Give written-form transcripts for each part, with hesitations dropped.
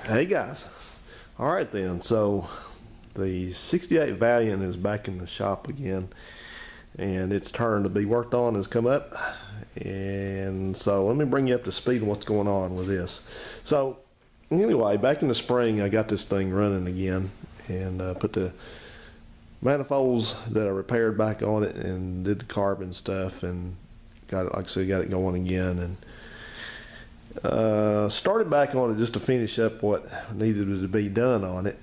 Hey guys. All right then, so the 68 Valiant is back in the shop again, and its turn to be worked on has come up. And so let me bring you up to speed on what's going on with this. So anyway, back in the spring I got this thing running again, and put the manifolds that I repaired back on it and did the carbon stuff, and got it, like I said, got it going again, and started back on it just to finish up what needed to be done on it.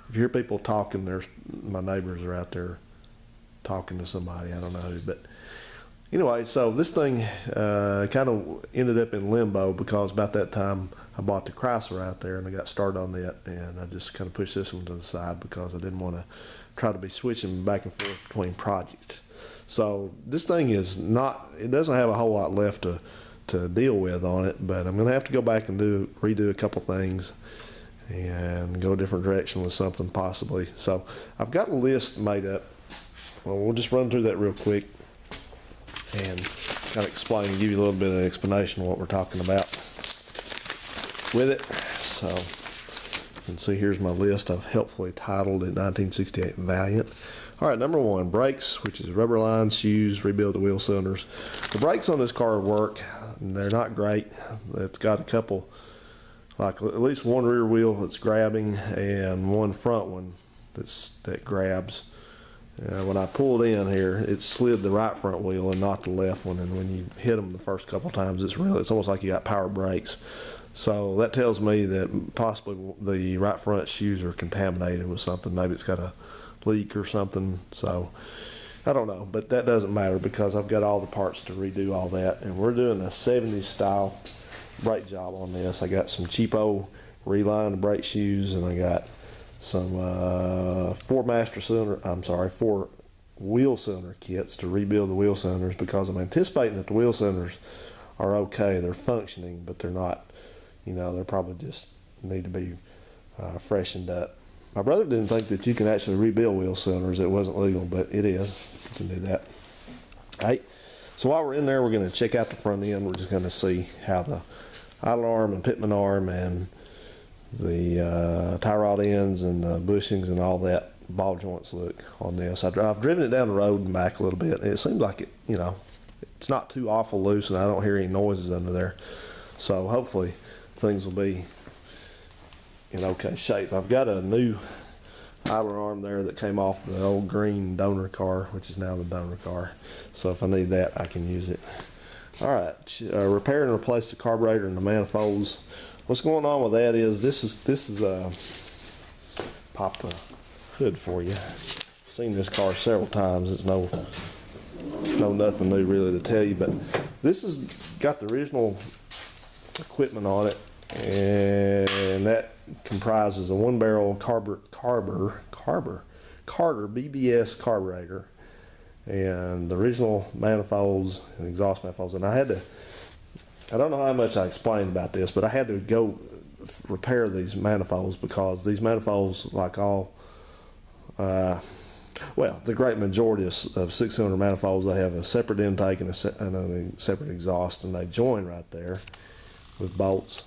If you hear people talking, my neighbors are out there talking to somebody, I don't know who, but anyway, so this thing kind of ended up in limbo because about that time I bought the Chrysler out there and I got started on that, and I just kind of pushed this one to the side because I didn't want to try to be switching back and forth between projects. So this thing is not, it doesn't have a whole lot left to deal with on it, but I'm gonna have to go back and redo a couple things and go a different direction with something possibly. So I've got a list made up. Well, we'll just run through that real quick and kind of explain, give you a little bit of explanation of what we're talking about with it. So you can see here's my list. I've helpfully titled it 1968 Valiant. All right, number one, brakes, which is rubber lines, shoes, rebuild the wheel cylinders. The brakes on this car work. They're not great. It's got a couple, like at least one rear wheel that's grabbing and one front one that grabs. When I pulled in here, it slid the right front wheel and not the left one, and when you hit them the first couple times, it's almost like you got power brakes. So that tells me that possibly the right front shoes are contaminated with something. Maybe it's got a leak or something. So I don't know, but that doesn't matter because I've got all the parts to redo all that, and we're doing a 70s style brake job on this. I got some cheapo relined brake shoes, and I got some four wheel cylinder kits to rebuild the wheel cylinders because I'm anticipating that the wheel cylinders are okay. They're functioning, but they're not, they're probably just need to be freshened up. My brother didn't think that you can actually rebuild wheel cylinders. It wasn't legal, but it is. You can do that. All right. So while we're in there, we're going to check out the front end. We're just going to see how the idle arm and pitman arm and the tie rod ends and the bushings and all that ball joints look on this. I've driven it down the road and back a little bit, and it seems like it, it's not too awful loose, and I don't hear any noises under there. So hopefully things will be in okay shape. I've got a new idler arm there that came off the old green donor car, which is now the donor car. So if I need that, I can use it. All right, repair and replace the carburetor and the manifolds. What's going on with that is this is pop the hood for you. Seen this car several times. It's no nothing new really to tell you, but this has got the original equipment on it, and that comprises a one-barrel Carter BBS carburetor and the original manifolds and exhaust manifolds. And I don't know how much I explained about this, but I had to go repair these manifolds because these manifolds, like all, the great majority of six-cylinder manifolds, they have a separate intake and a separate exhaust, and they join right there with bolts.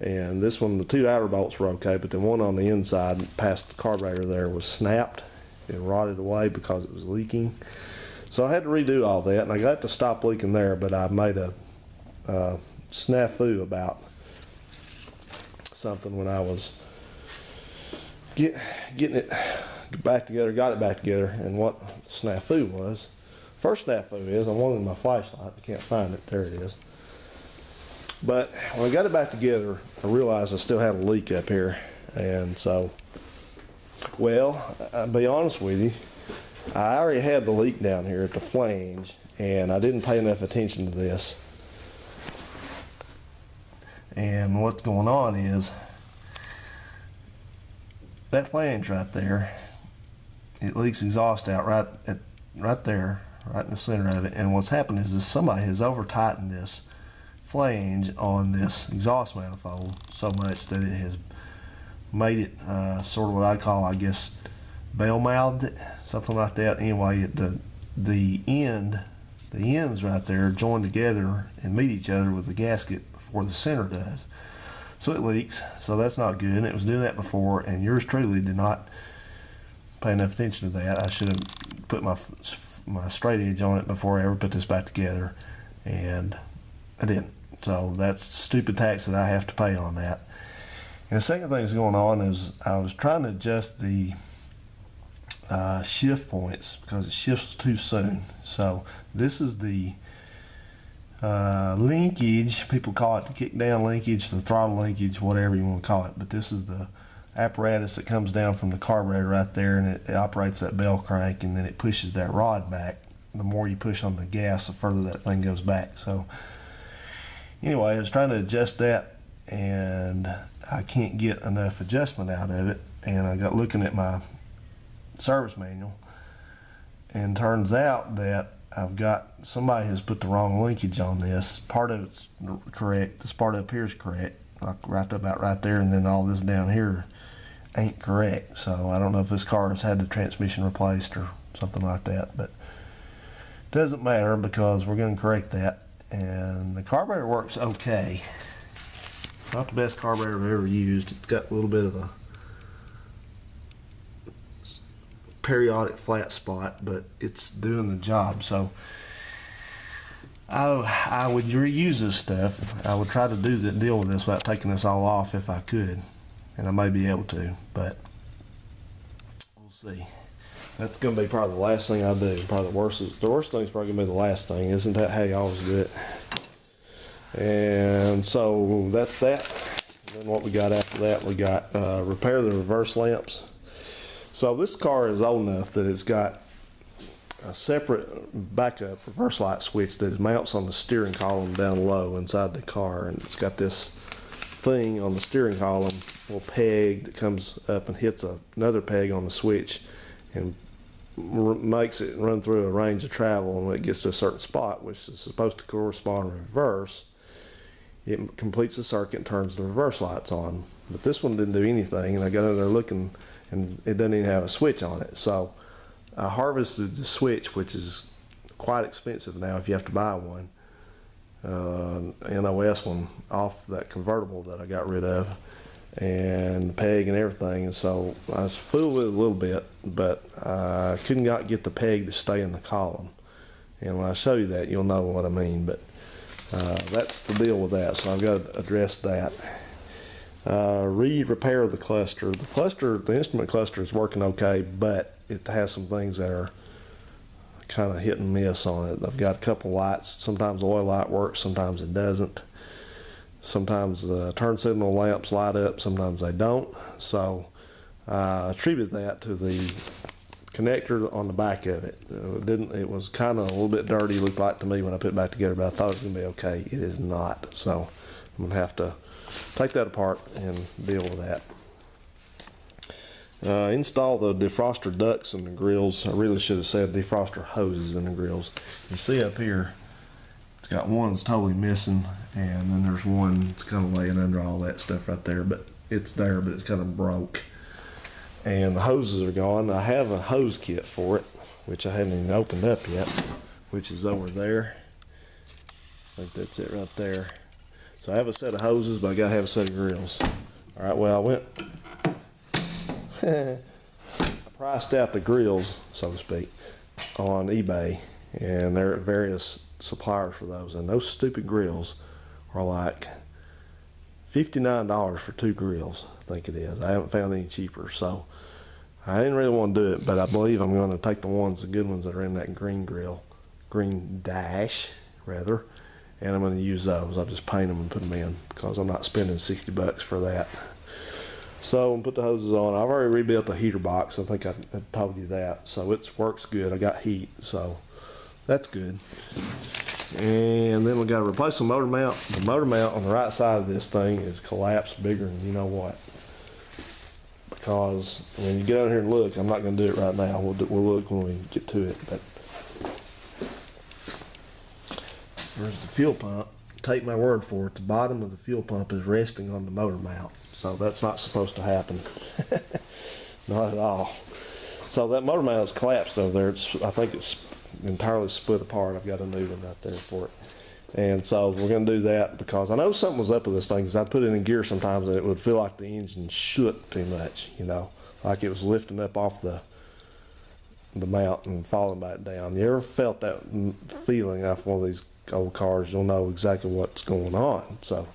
And this one, the two outer bolts were okay, but the one on the inside past the carburetor there was snapped. It rotted away because it was leaking. So I had to redo all that, and I got to stop leaking there, but I made a snafu about something when I was getting it back together, got it back together, and what snafu was. First snafu is, I wanted my flashlight, I can't find it, there it is. But when I got it back together, I realized I still had a leak up here. And so, I'll be honest with you, I already had the leak down here at the flange, and I didn't pay enough attention to this. And what's going on is, that flange right there, it leaks exhaust out right there, right in the center of it. And what's happened is somebody has over-tightened this flange on this exhaust manifold so much that it has made it sort of what I call, I guess, bell-mouthed it, something like that. Anyway, the ends right there join together and meet each other with the gasket before the center does. So it leaks, so that's not good. And it was doing that before, and yours truly did not pay enough attention to that. I should have put my straight edge on it before I ever put this back together, and I didn't. So that's stupid tax that I have to pay on that. And the second thing that's going on is I was trying to adjust the shift points because it shifts too soon. So this is the linkage, people call it the kick down linkage, the throttle linkage, whatever you want to call it, but this is the apparatus that comes down from the carburetor right there, and it operates that bell crank, and then it pushes that rod back. The more you push on the gas, the further that thing goes back. So anyway, I was trying to adjust that, and I can't get enough adjustment out of it, and I got looking at my service manual, and turns out that somebody has put the wrong linkage on this. Part of it's correct, this part up here is correct, like right about right there, and then all this down here ain't correct. So I don't know if this car has had the transmission replaced or something like that, but it doesn't matter because we're going to correct that. And the carburetor works okay. It's not the best carburetor I've ever used. It's got a little bit of a periodic flat spot, but it's doing the job. So I would reuse this stuff. I would try to deal with this without taking this all off if I could, and I may be able to, but we'll see. That's going to be probably the last thing I do. Probably the worst thing is probably going to be the last thing. Isn't that how you always do it? And so that's that. And then what we got after that, we got repair the reverse lamps. So this car is old enough that it's got a separate backup reverse light switch that mounts on the steering column down low inside the car, and it's got this thing on the steering column, a little peg that comes up and hits another peg on the switch and makes it run through a range of travel, and when it gets to a certain spot, which is supposed to correspond in reverse, it completes the circuit and turns the reverse lights on. But this one didn't do anything, and I got in there looking, and it doesn't even have a switch on it. So I harvested the switch, which is quite expensive now if you have to buy one, NOS one, off that convertible that I got rid of, and the peg and everything. And so I was fooled with it a little bit, but I couldn't get the peg to stay in the column. And when I show you that, you'll know what I mean. But that's the deal with that. So I've got to address that. Repair the cluster. The instrument cluster is working okay, but it has some things that are kind of hit and miss on it. I've got a couple lights. Sometimes the oil light works, sometimes it doesn't. Sometimes the turn signal lamps light up, sometimes they don't. So I attribute that to the connector on the back of it. It was kind of a little bit dirty, looked like to me when I put it back together, but I thought it was going to be okay. It is not. So I'm going to have to take that apart and deal with that. Install the defroster ducts in the grills. I really should have said defroster hoses in the grills. You see up here, it's got one that's totally missing, and then there's one that's kind of laying under all that stuff right there, but it's there, but it's kind of broke. And the hoses are gone. I have a hose kit for it, which I haven't even opened up yet, which is over there. I think that's it right there. So I have a set of hoses, but I gotta have a set of grills. All right, well, I priced out the grills, so to speak, on eBay, and there are various suppliers for those, and those stupid grills are like $59 for 2 grills, I think it is. I haven't found any cheaper, so I didn't really want to do it, but I believe I'm going to take the good ones that are in that green dash, rather, and I'm going to use those. I'll just paint them and put them in, because I'm not spending $60 for that. So I'm put the hoses on. I've already rebuilt the heater box. I think I told you that. So it works good. I got heat, so that's good. And then we got to replace the motor mount. The motor mount on the right side of this thing is collapsed bigger than you know what. Because when you get out here and look, I'm not going to do it right now. We'll look when we get to it. But there's the fuel pump. Take my word for it. The bottom of the fuel pump is resting on the motor mount. So that's not supposed to happen. Not at all. So that motor mount is collapsed over there. I think it's entirely split apart. I've got a new one out there for it. And so we're going to do that because I know something was up with this thing, because I'd put it in gear sometimes and it would feel like the engine shook too much, you know, like it was lifting up off the mount and falling back down. You ever felt that feeling off one of these old cars? You'll know exactly what's going on. So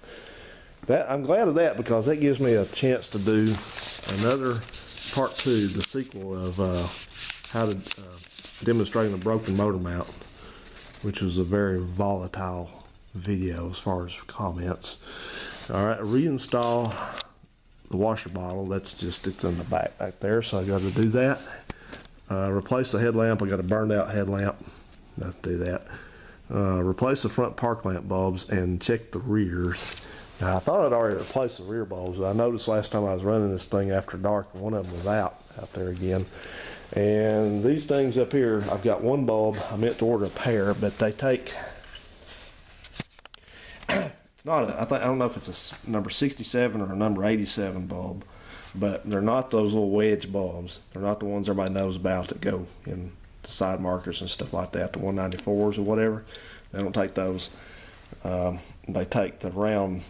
that, I'm glad of that, because that gives me a chance to do another part 2, the sequel of how to demonstrate a broken motor mount, which was a very volatile video as far as comments. All right, reinstall the washer bottle. That's just, it's in the back there, so I got to do that. Replace the headlamp. I got a burned out headlamp. Have to do that. Replace the front park lamp bulbs and check the rears. Now, I thought I'd already replaced the rear bulbs, but I noticed last time I was running this thing after dark, one of them was out there again. And these things up here, I've got one bulb. I meant to order a pair, but they take, it's not a, I don't know if it's a number 67 or a number 87 bulb, but they're not those little wedge bulbs. They're not the ones everybody knows about that go in the side markers and stuff like that, the 194s or whatever. They don't take those. They take the round,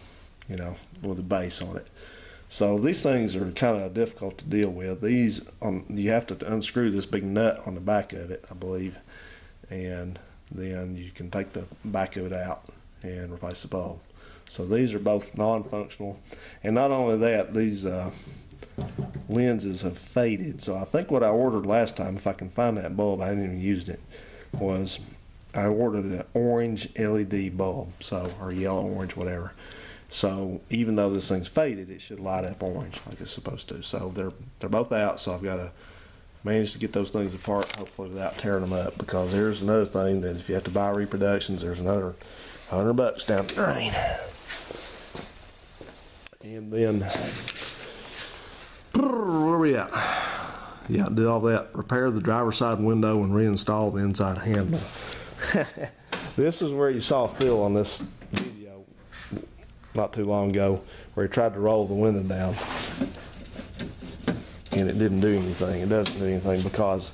you know, with a base on it. So these things are kind of difficult to deal with. These, you have to unscrew this big nut on the back of it, I believe, and then you can take the back of it out and replace the bulb. So these are both non-functional, and not only that, these lenses have faded. So I think what I ordered last time, if I can find that bulb, I hadn't even used it, was I ordered an orange LED bulb, so, or yellow, orange, whatever. So even though this thing's faded, it should light up orange like it's supposed to. So they're both out, so I've got to manage to get those things apart, hopefully without tearing them up, because there's another thing that if you have to buy reproductions, there's another $100 down the drain. And then, where are we at? Yeah, did all that. Repair the driver's side window and reinstall the inside handle. This is where you saw Phil on this video not too long ago, where he tried to roll the window down and it didn't do anything. It doesn't do anything because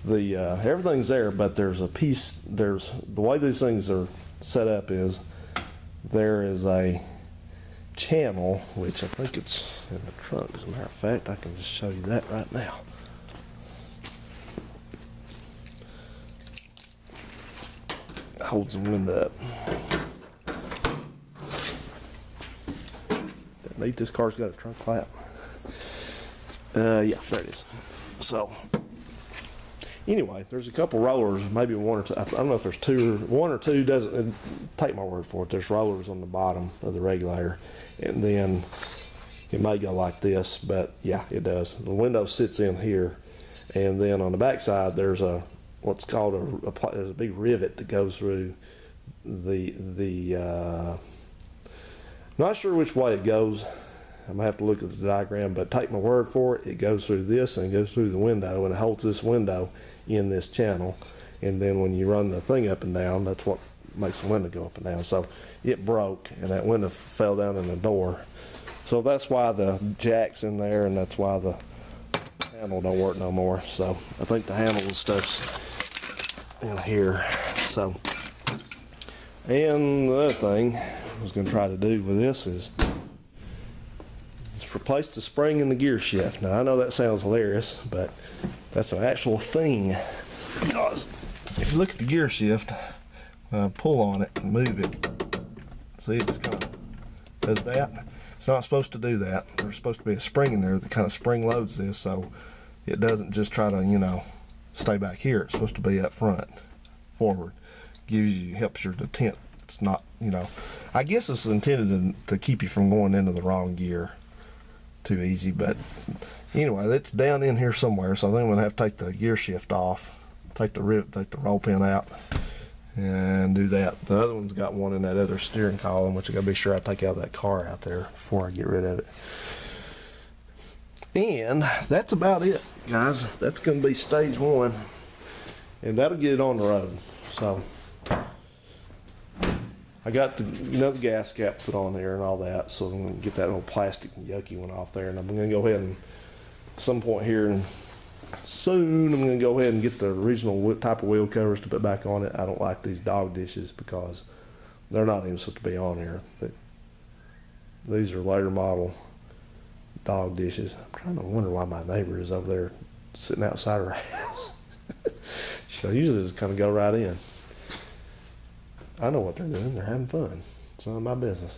the everything's there, but there's a piece, there's, the way these things are set up is there is a channel, which I think it's in the trunk, as a matter of fact. I can just show you that right now. Holds the window up. Neat, this car's got a trunk flap. Yeah, there it is. So anyway, there's a couple rollers, maybe one or two. I don't know if there's two or one or two. Doesn't take my word for it. There's rollers on the bottom of the regulator, and then it may go like this, but yeah, it does. The window sits in here, and then on the back side there's a what's called there's a big rivet that goes through the not sure which way it goes. I'm gonna have to look at the diagram, but take my word for it, it goes through this and it goes through the window, and it holds this window in this channel, and then when you run the thing up and down, that's what makes the window go up and down. So it broke, and that window fell down in the door. So that's why the jack's in there, and that's why the handle don't work no more. So I think the handle and stuff's in here. So, and the other thing I was going to try to do with this is replace the spring in the gear shift. Now I know that sounds hilarious, but that's an actual thing, because if you look at the gear shift, pull on it and move it, see, it just kind of does that. It's not supposed to do that. There's supposed to be a spring in there that kind of spring loads this, so it doesn't just try to, you know, stay back here. It's supposed to be up front, forward. Gives you, helps your detent. It's not, you know, I guess it's intended to keep you from going into the wrong gear too easy, but anyway, it's down in here somewhere, so I think I'm gonna have to take the gear shift off, take the roll pin out, and do that. The other one's got one in that other steering column, which I gotta be sure I take out that car out there before I get rid of it. And that's about it, guys. That's gonna be stage one, and that'll get it on the road. So I got the gas cap put on there and all that, so I'm going to get that old plastic yucky one off there, and I'm going to go ahead and at some point here and soon I'm going to go ahead and get the original type of wheel covers to put back on it. I don't like these dog dishes because They're not even supposed to be on here. But these are later model dog dishes. I'm trying to wonder why my neighbor is over there sitting outside her house. So usually just kind of go right in. I know what they're doing. They're having fun. It's none of my business.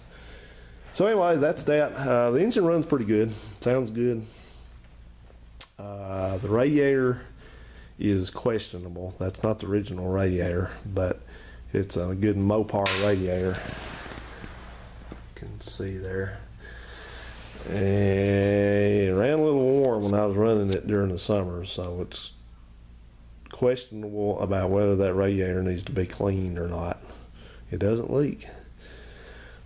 So anyway, that's that. The engine runs pretty good. Sounds good. The radiator is questionable. That's not the original radiator, but it's a good Mopar radiator. You can see there. And it ran a little warm when I was running it during the summer, so it's questionable about whether that radiator needs to be cleaned or not. It doesn't leak.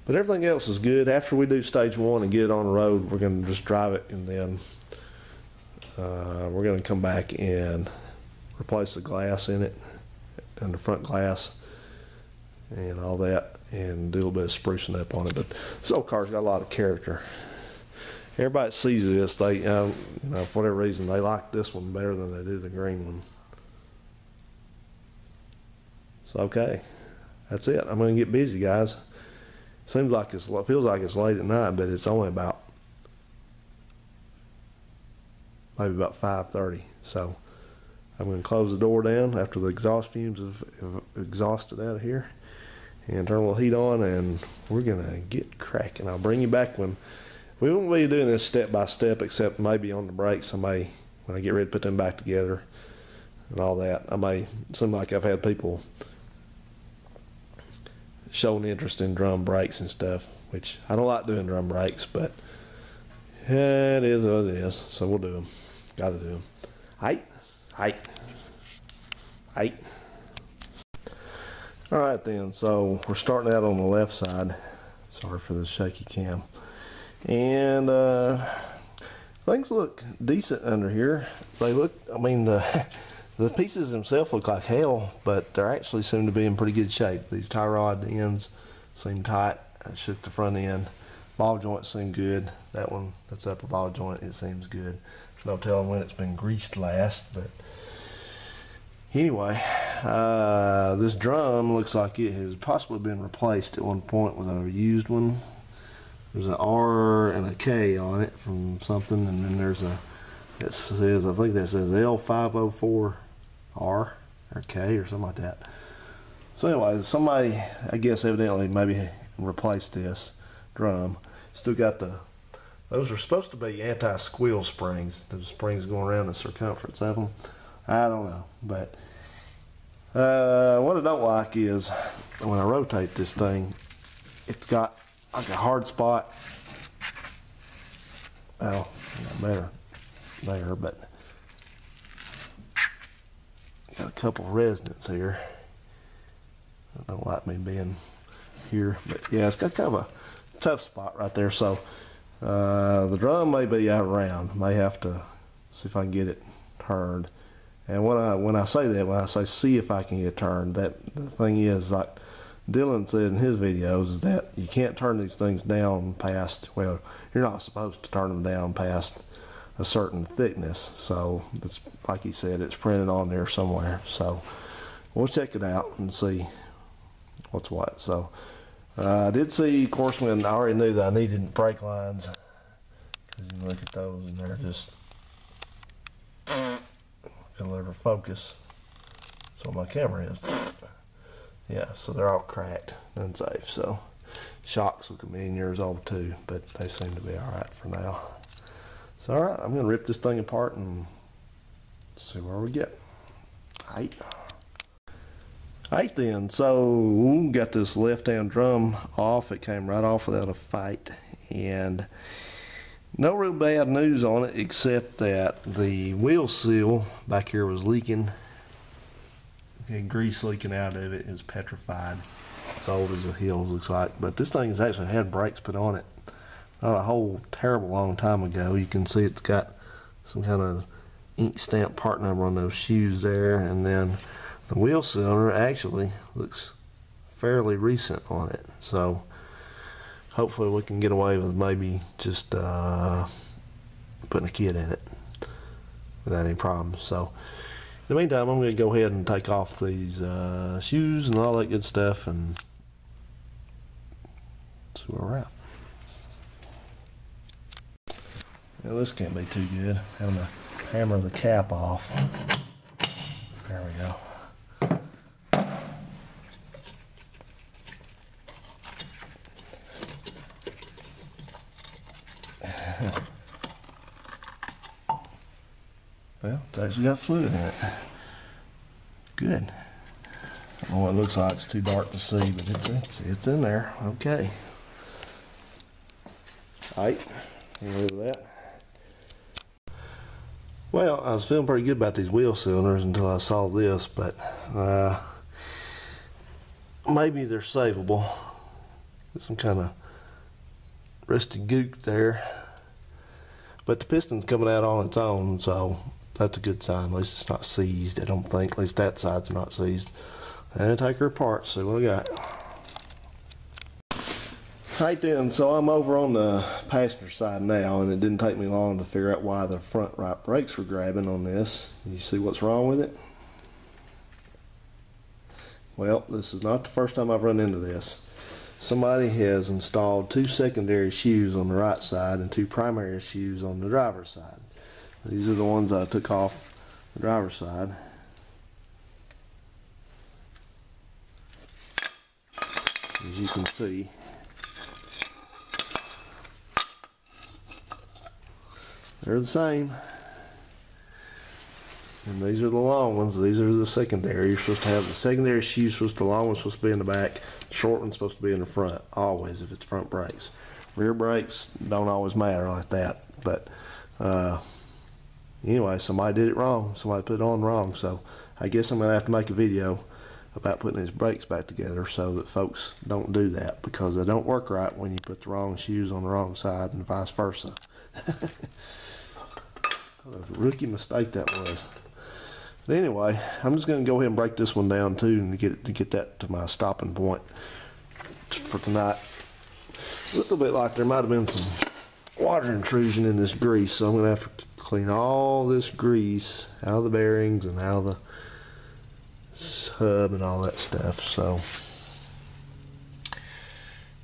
But everything else is good. After we do stage 1 and get it on the road, we're going to just drive it, and then we're going to come back and replace the glass in it, and the front glass and all that, and do a little bit of sprucing up on it. But this old car's got a lot of character. Everybody that sees this, they, for whatever reason, they like this one better than they do the green one. So okay, that's it. I'm going to get busy, guys. Seems like feels like it's late at night, but it's only maybe about 5:30. So I'm going to close the door down after the exhaust fumes have exhausted out of here, and turn a little heat on, and we're going to get cracking. I'll bring you back when we won't be doing this step by step, except maybe on the brakes. When I get ready to put them back together and all that, seem like I've had people showing interest in drum brakes and stuff, which I don't like doing drum brakes, but it is what it is. So we'll do them. Got to do them. Height. All right then. So we're starting out on the left side. Sorry for the shaky cam. And things look decent under here. They look. I mean the pieces themselves look like hell, but they actually seem to be in pretty good shape. These tie rod ends seem tight. I shook the front end. Ball joints seem good. That's upper ball joint, it seems good. No telling when it's been greased last, but anyway, this drum looks like it has possibly been replaced at one point with a used one. There's an R and a K on it from something, and then there's I think that says L504R or K or something like that. So anyway, somebody, I guess evidently maybe replaced this drum. Still got those are supposed to be anti-squeal springs. The springs going around the circumference of them. I don't know, but what I don't like is when I rotate this thing, it's got like a hard spot. Well, better there, but got a couple resonance here. I don't like me being here, but yeah, it's got kind of a tough spot right there. So the drum may be out of round. May have to see if I can get it turned. And when I say see if I can get it turned, the thing is, like Dylan said in his videos, is that you can't turn these things down past, well, you're not supposed to turn them down past a certain thickness. So it's like he said, it's printed on there somewhere. So we'll check it out and see what's what. So I did see, of course, when I already knew that I needed brake lines, because you can look at those and they're just, if it'll ever focus, that's what my camera is. Yeah, so they're all cracked, unsafe. So shocks look a million years old too, but they seem to be all right for now. So all right, I'm gonna rip this thing apart and see where we get. Height then. So got this left-hand drum off. It came right off without a fight, and no real bad news on it except that the wheel seal back here was leaking. Okay, grease leaking out of it. Is petrified. It's old as the hills, looks like. But this thing has actually had brakes put on it not a whole terrible long time ago. You can see it's got some kind of ink stamp part number on those shoes there, and then the wheel cylinder actually looks fairly recent on it. So hopefully we can get away with maybe just putting a kit in it without any problems. So in the meantime, I'm going to go ahead and take off these shoes and all that good stuff and See where we're at. Now this can't be too good. Having to hammer the cap off. There we go. Well, it's actually got fluid in it. Good. I don't know what it looks like. It's too dark to see, but it's in there. Okay. Alright, get rid of that. Well, I was feeling pretty good about these wheel cylinders until I saw this, but maybe they're savable. There's some kind of rusty gook there. But the piston's coming out on its own, so that's a good sign. At least it's not seized, I don't think. At least that side's not seized. And take her apart, see what I got. Right then, so I'm over on the passenger side now, and it didn't take me long to figure out why the front right brakes were grabbing on this. You see what's wrong with it? Well, this is not the first time I've run into this. Somebody has installed 2 secondary shoes on the right side and 2 primary shoes on the driver's side. These are the ones I took off the driver's side. As you can see, they're the same. And these are the long ones. These are the secondary. You're supposed to have the secondary shoes. The long one's supposed to be in the back. The short one's supposed to be in the front. Always, if it's front brakes. Rear brakes don't always matter like that. But anyway, somebody did it wrong. Somebody put it on wrong. So I guess I'm gonna have to make a video about putting these brakes back together so that folks don't do that, because they don't work right when you put the wrong shoes on the wrong side and vice versa. What a rookie mistake that was. But anyway, I'm just going to go ahead and break this one down too, and get that to my stopping point for tonight. It looked a bit like there might have been some water intrusion in this grease, so I'm going to have to clean all this grease out of the bearings and out of the hub and all that stuff. So,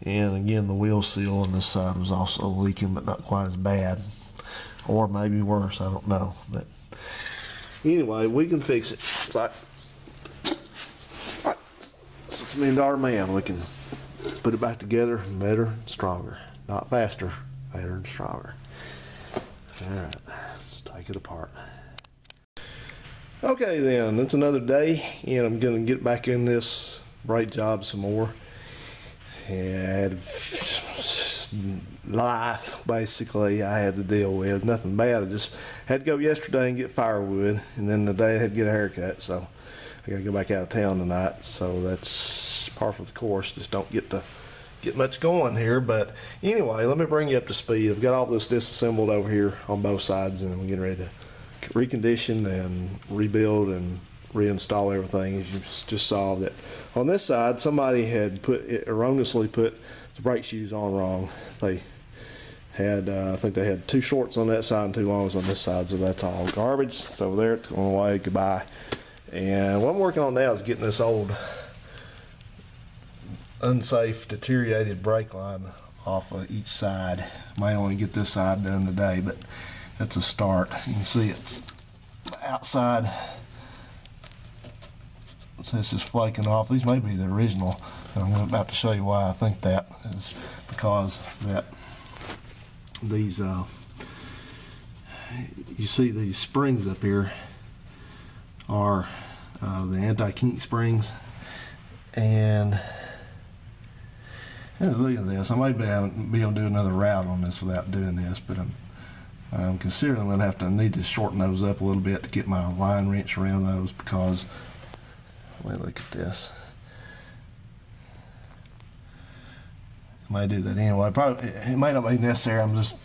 and again, the wheel seal on this side was also leaking, but not quite as bad, or maybe worse, I don't know. But anyway, we can fix it. It's like $6 million man. We can put it back together better and stronger. Not faster, better and stronger. Alright, let's take it apart. Okay then, it's another day, and I'm going to get back in this brake job some more. And life, basically, I had to deal with. Nothing bad. I just had to go yesterday and get firewood, and then today I had to get a haircut, so I got to go back out of town tonight. So that's par for the course. Just don't get much going here. But anyway, let me bring you up to speed. I've got all this disassembled over here on both sides, and I'm getting ready to recondition and rebuild and reinstall everything. As you just saw, that on this side somebody had erroneously put the brake shoes on wrong. They had I think they had 2 shorts on that side and 2 longs on this side, so that's all garbage. It's over there, it's going away, goodbye. And what I'm working on now is getting this old unsafe deteriorated brake line off of each side. May only get this side done today, but that's a start. You can see it's outside. So it's just flaking off. These may be the original, and I'm about to show you why I think that is, because that these you see these springs up here are the anti-kink springs, and look at this. I might be able to do another route on this without doing this, but I'm considering I'm going to have to need to shorten those up a little bit to get my line wrench around those, because let me look at this. I may do that anyway. Probably it may not be necessary.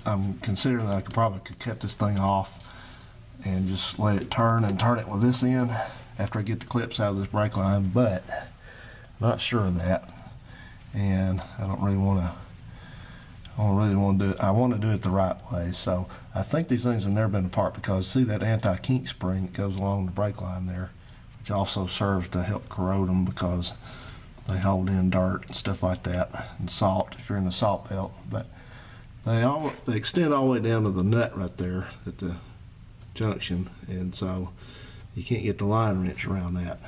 I'm considering that I could cut this thing off and just let it turn it with this end after I get the clips out of this brake line, but I'm not sure of that, and I don't really want to do it. I want to do it the right way. So I think these things have never been apart, because see that anti-kink spring that goes along the brake line there, which also serves to help corrode them, because They hold in dirt and stuff like that, and salt if you're in the salt belt. But they extend all the way down to the nut right there at the junction, and so you can't get the line wrench around that.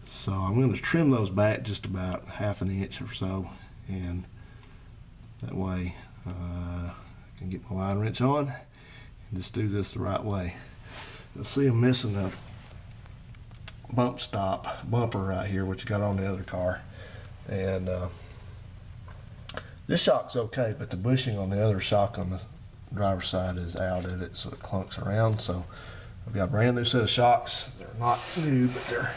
So I'm going to trim those back just about 1/2 inch or so, and that way I can get my line wrench on and just do this the right way. You'll see I'm missing a bump stop bumper right here, which got on the other car, and this shock's okay, but the bushing on the other shock on the driver's side is out of it, so it clunks around. So I've got a brand new set of shocks. They're not new, but they're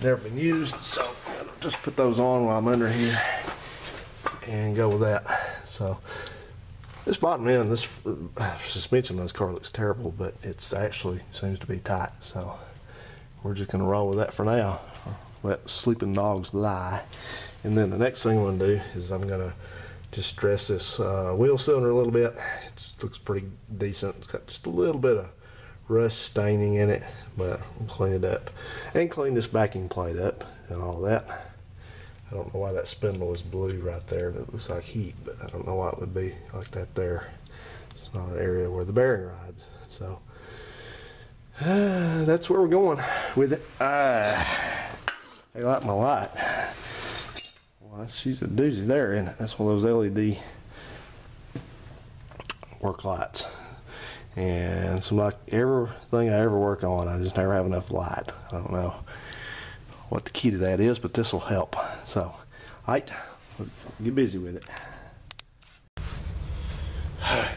never been used, so I'll just put those on while I'm under here and go with that. So this bottom end, this suspension on this car looks terrible, but it's actually seems to be tight, so we're just going to roll with that for now. Let sleeping dogs lie. And then the next thing I'm going to do is I'm going to just dress this wheel cylinder a little bit. It looks pretty decent. It's got just a little bit of rust staining in it, but I'll clean it up and clean this backing plate up and all that. I don't know why that spindle is blue right there. That looks like heat, but I don't know why it would be like that there. It's not an area where the bearing rides. So that's where we're going with it. I like my light. Well, she's a doozy there, isn't it? That's one of those LED work lights. And so like everything I ever work on, I just never have enough light. I don't know what the key to that is, but this will help. So, all right, let's get busy with it. All right,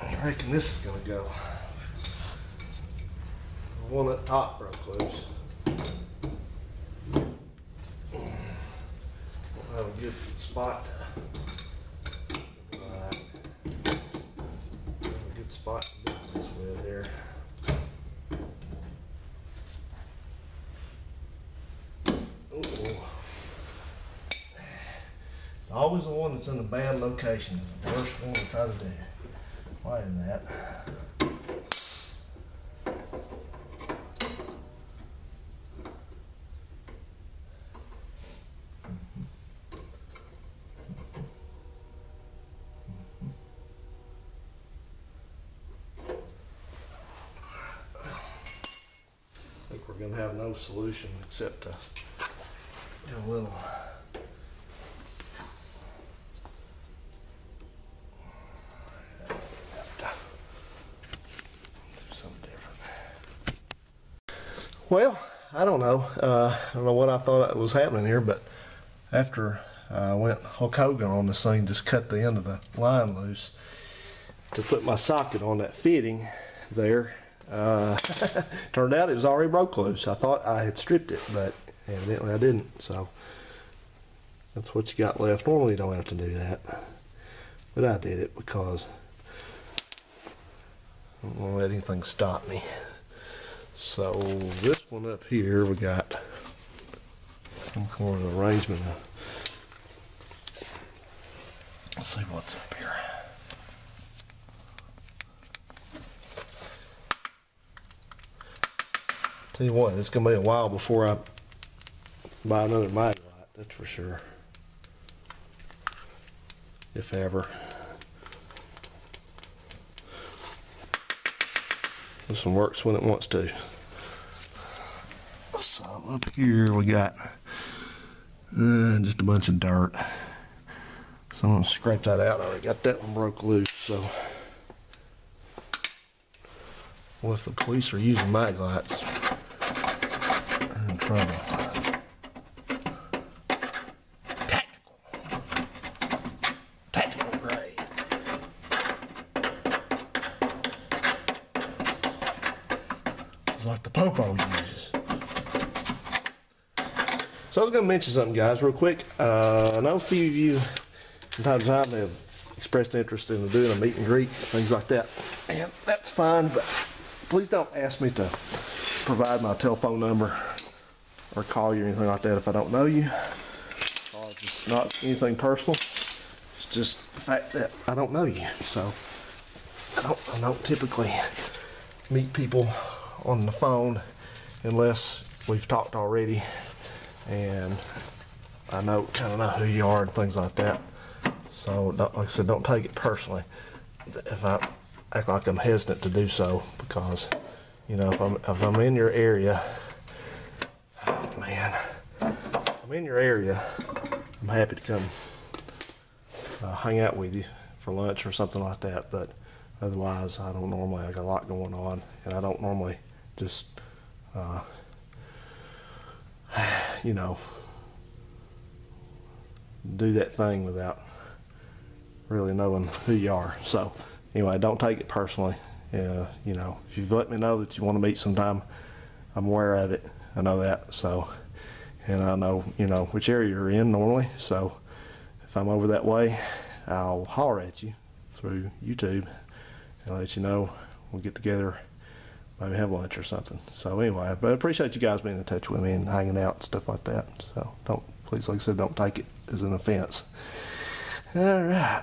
I reckon this is gonna go. The one up top broke loose. We'll have a good spot. Spot to do this with here. Ooh. It's always the one that's in a bad location. It's the worst one to try to do. Why is that? We're going to have no solution except to do a little do something different. Well, I don't know. I don't know what I thought was happening here, but after I went Hulk Hogan on this thing, just cut the end of the line loose to put my socket on that fitting there. Turned out it was already broke loose. I thought I had stripped it, but evidently I didn't. So that's what you got left. Normally you don't have to do that, but I did it because I don't want to let anything stop me. So this one up here, we got some kind of arrangement. Let's see what's up here. Tell you what, it's gonna be a while before I buy another mag light, that's for sure. If ever. This one works when it wants to. So up here we got just a bunch of dirt. So I'm gonna scrape that out. I already got that one broke loose, so. Well, if the police are using mag lights, they're in trouble. Tactical grade. It's like the Popo uses. So I was going to mention something, guys, real quick. I know a few of you from time to time have expressed interest in doing a meet and greet, things like that. And that's fine, but please don't ask me to provide my telephone number or call you or anything like that if I don't know you. It's not anything personal. It's just the fact that I don't know you. So I don't typically meet people on the phone unless we've talked already and I kind of know who you are and things like that. So, like I said, don't take it personally if I act like I'm hesitant to do so, because, you know, if I'm in your area, man, if I'm in your area, I'm happy to come hang out with you for lunch or something like that. But otherwise, I don't normally. I got a lot going on, and I don't normally just, you know, do that thing without really knowing who you are. So anyway, don't take it personally. You know, if you've let me know that you want to meet sometime, I'm aware of it. I know that. So, and I know, you know, which area you're in normally. So if I'm over that way, I'll holler at you through YouTube and let you know. We'll get together, maybe have lunch or something. So anyway, but I appreciate you guys being in touch with me and hanging out and stuff like that. So please, like I said, don't take it as an offense. All right.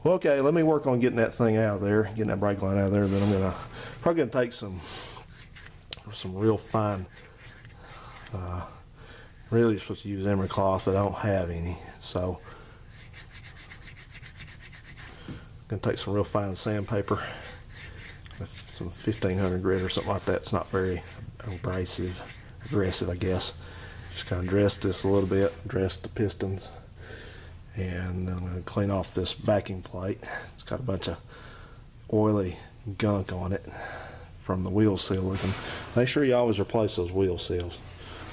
Well, okay, let me work on getting that thing out of there, getting that brake line out of there. Then I'm probably gonna take some real fine. Really supposed to use emery cloth, but I don't have any. So I'm gonna take some real fine sandpaper, some 1500 grit or something like that. It's not very aggressive, I guess. Just kind of dress this a little bit, dress the pistons, and then I'm going to clean off this backing plate. It's got a bunch of oily gunk on it from the wheel seal. Make sure you always replace those wheel seals.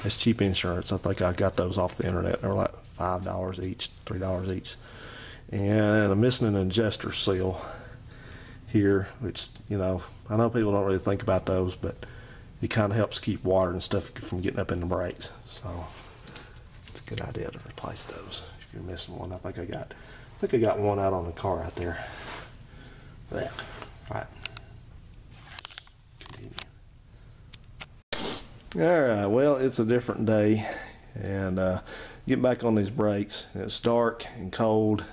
That's cheap insurance. I think I got those off the internet. They were like $5 each, $3 each. And I'm missing an adjuster seal here, which, you know, I know people don't really think about those, but it kind of helps keep water and stuff from getting up in the brakes. So it's a good idea to replace those if you're missing one. I think I got one out on the car right there. There. All right. Continue. All right. Well, it's a different day, and getting back on these brakes. It's dark and cold,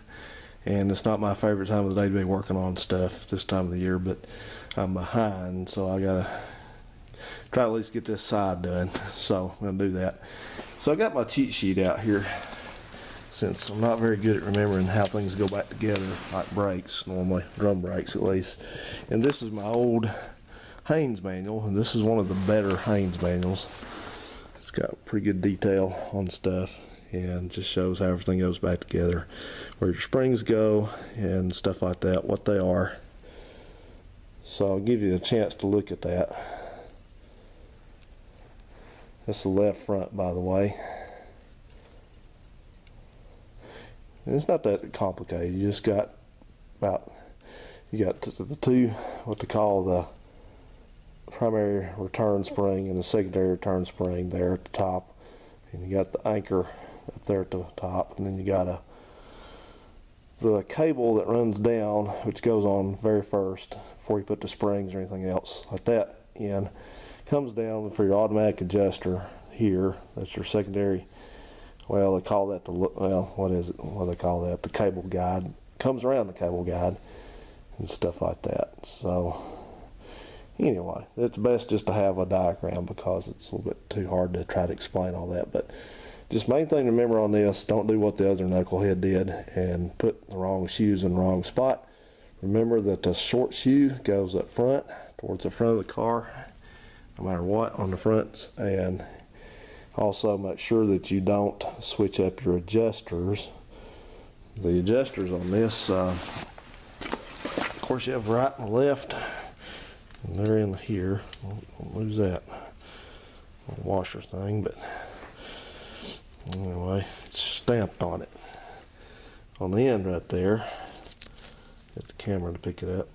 and it's not my favorite time of the day to be working on stuff this time of the year. But I'm behind, so I gotta try to at least get this side done. So I'm gonna do that. So I got my cheat sheet out here, since I'm not very good at remembering how things go back together, like brakes normally, drum brakes at least. And this is my old Haynes manual, and this is one of the better Haynes manuals. It's got pretty good detail on stuff, and just shows how everything goes back together, where your springs go and stuff like that, what they are. So I'll give you a chance to look at that. That's the left front, by the way. And it's not that complicated. You just got you got the two, what they call the primary return spring and the secondary return spring there at the top, and you got the anchor up there at the top, and then you got the cable that runs down, which goes on very first before you put the springs or anything else like that in. Comes down for your automatic adjuster here. That's your secondary. Well, they call that what is it? What do they call that? The cable guide. Comes around the cable guide and stuff like that. So anyway, it's best just to have a diagram, because it's a little bit too hard to try to explain all that. But just main thing to remember on this: don't do what the other knucklehead did and put the wrong shoes in the wrong spot. Remember that the short shoe goes up front, towards the front of the car, no matter what, on the fronts. And also make sure that you don't switch up your adjusters. The adjusters on this, of course, you have right and left, and they're in here. Don't lose that washer thing, but anyway, it's stamped on it. On the end right there, get the camera to pick it up.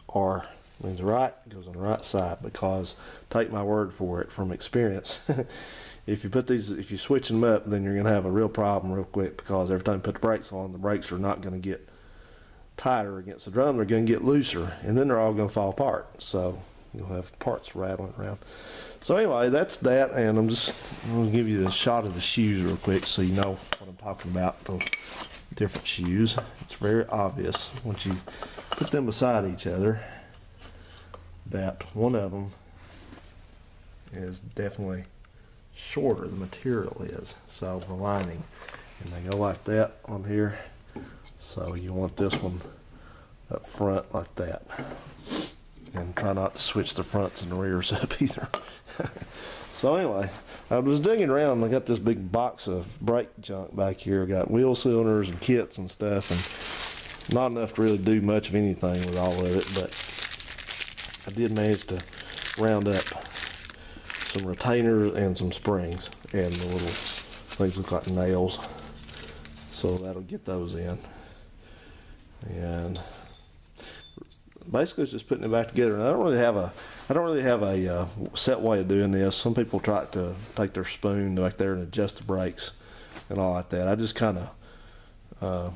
R means right, it goes on the right side, because take my word for it from experience, if you switch them up, then you're going to have a real problem real quick, because every time you put the brakes on, the brakes are not going to get tighter against the drum, they're going to get looser, and then they're all going to fall apart. So you'll have parts rattling around. So anyway, that's that, and I'm going to give you the shot of the shoes real quick so you know what I'm talking about, the different shoes. It's very obvious once you put them beside each other that one of them is definitely shorter, the material is, so the lining, and they go like that on here. So you want this one up front like that, and try not to switch the fronts and the rears up either. So anyway, I was digging around and I got this big box of brake junk back here. I got wheel cylinders and kits and stuff, and not enough to really do much of anything with all of it, but I did manage to round up some retainers and some springs, and the little things look like nails, so that'll get those in. And basically it's just putting it back together. And I don't really have a set way of doing this. Some people try to take their spoon back there and adjust the brakes and all like that. I just kind of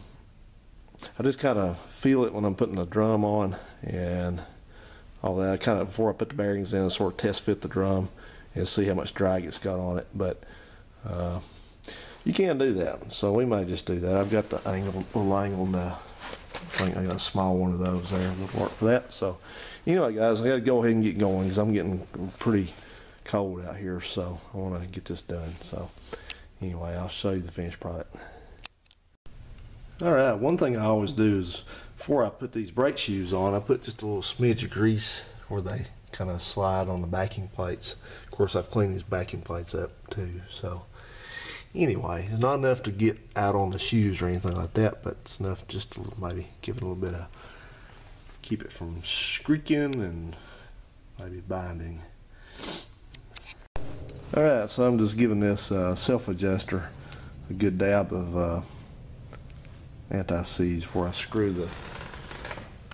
feel it when I'm putting the drum on and all that. I kind of, before I put the bearings in, I sort of test fit the drum and see how much drag it's got on it. But you can do that, so we may just do that. I've got the little angled. I think I got a small one of those there. It'll work for that. So anyway, guys, I got to go ahead and get going because I'm getting pretty cold out here, so I want to get this done. So anyway, I'll show you the finished product. All right, one thing I always do is before I put these brake shoes on, I put just a little smidge of grease where they kind of slide on the backing plates. Of course, I've cleaned these backing plates up too. So anyway, it's not enough to get out on the shoes or anything like that, but it's enough just to maybe give it a little bit of, keep it from squeaking and maybe binding. Alright, so I'm just giving this self-adjuster a good dab of anti-seize before I screw the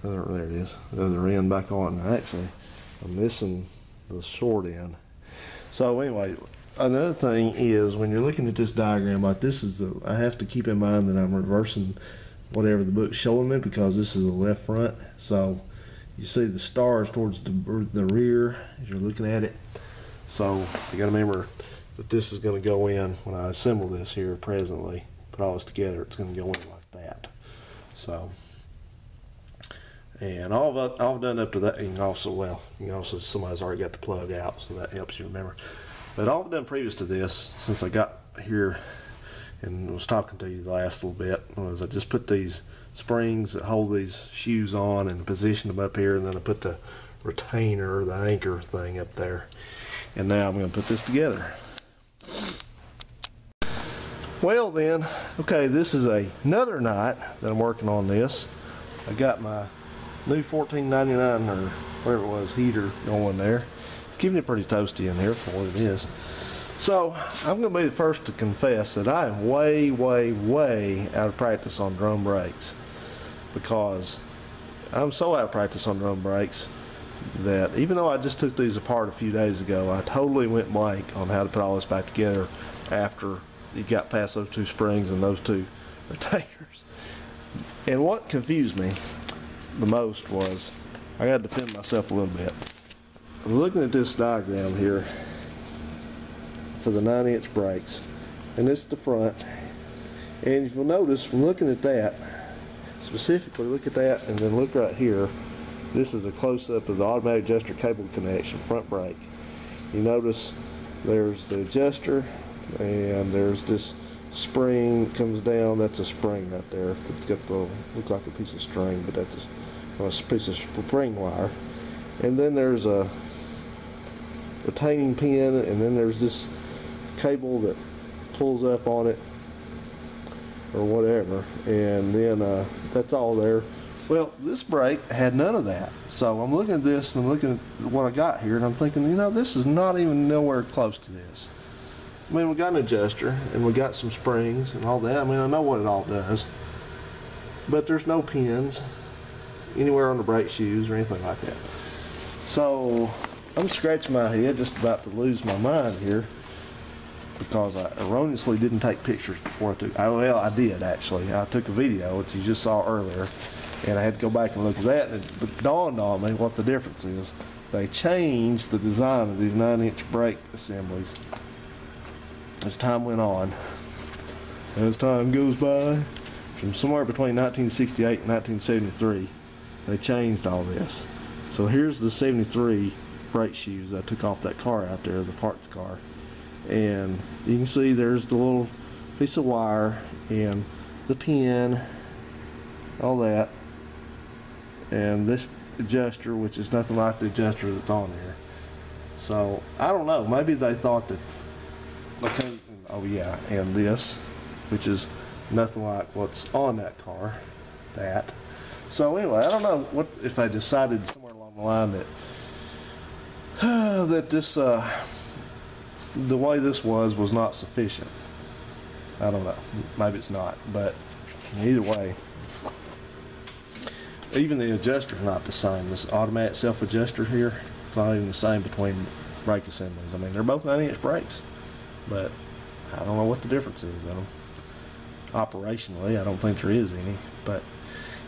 other end back on. Actually, I'm missing the short end. So anyway, another thing is when you're looking at this diagram, like this is I have to keep in mind that I'm reversing whatever the book's showing me, because this is the left front. So you see the stars towards the rear as you're looking at it. So you got to remember that this is going to go in when I assemble this here presently. Put all this together, it's going to go in like that. So, and all I've done up to that, you can also somebody's already got the plug out, so that helps you remember. But all I've done previous to this, since I got here and was talking to you the last little bit, was I just put these springs that hold these shoes on and position them up here, and then I put the retainer, the anchor thing up there. And now I'm going to put this together. Well then, okay, this is another night that I'm working on this. I got my new 1499 or whatever it was heater going there. It's keeping it pretty toasty in here for what it is. So I'm going to be the first to confess that I am way, way, way out of practice on drum brakes, because I'm so out of practice on drum brakes that even though I just took these apart a few days ago, I totally went blank on how to put all this back together after you got past those two springs and those two retainers. And what confused me the most was I got to defend myself a little bit. I'm looking at this diagram here for the 9-inch brakes, and this is the front. And if you'll notice from looking at that, specifically look at that and then look right here, this is a close-up of the automatic adjuster cable connection, front brake. You notice there's the adjuster, and there's this spring that comes down. That's a spring right there. It's got the, looks like a piece of string, but that's a piece of spring wire. And then there's a retaining pin, and then there's this cable that pulls up on it or whatever, and then that's all there. Well, this brake had none of that. So I'm looking at this and I'm looking at what I got here, and I'm thinking, you know, this is not even nowhere close to this. I mean, we got an adjuster and we got some springs and all that. I mean, I know what it all does, but there's no pins anywhere on the brake shoes or anything like that. So I'm scratching my head, just about to lose my mind here, because I erroneously didn't take pictures before I took. Well, I did actually. I took a video, which you just saw earlier, and I had to go back and look at that, and it dawned on me what the difference is. They changed the design of these 9-inch brake assemblies as time went on. As time goes by, from somewhere between 1968 and 1973, they changed all this. So here's the 73 brake shoes I took off that car out there, the parts car. And you can see there's the little piece of wire and the pin, all that, and this adjuster, which is nothing like the adjuster that's on there. So I don't know, maybe they thought that, okay, oh yeah, and this, which is nothing like what's on that car, that. So anyway, I don't know what if I decided somewhere along the line that that this the way this was not sufficient. I don't know, maybe it's not, but either way, even the adjuster's not the same. This automatic self adjuster here, it's not even the same between brake assemblies. I mean, they're both 90-inch brakes, but I don't know what the difference is in them. Operationally, I don't think there is any, but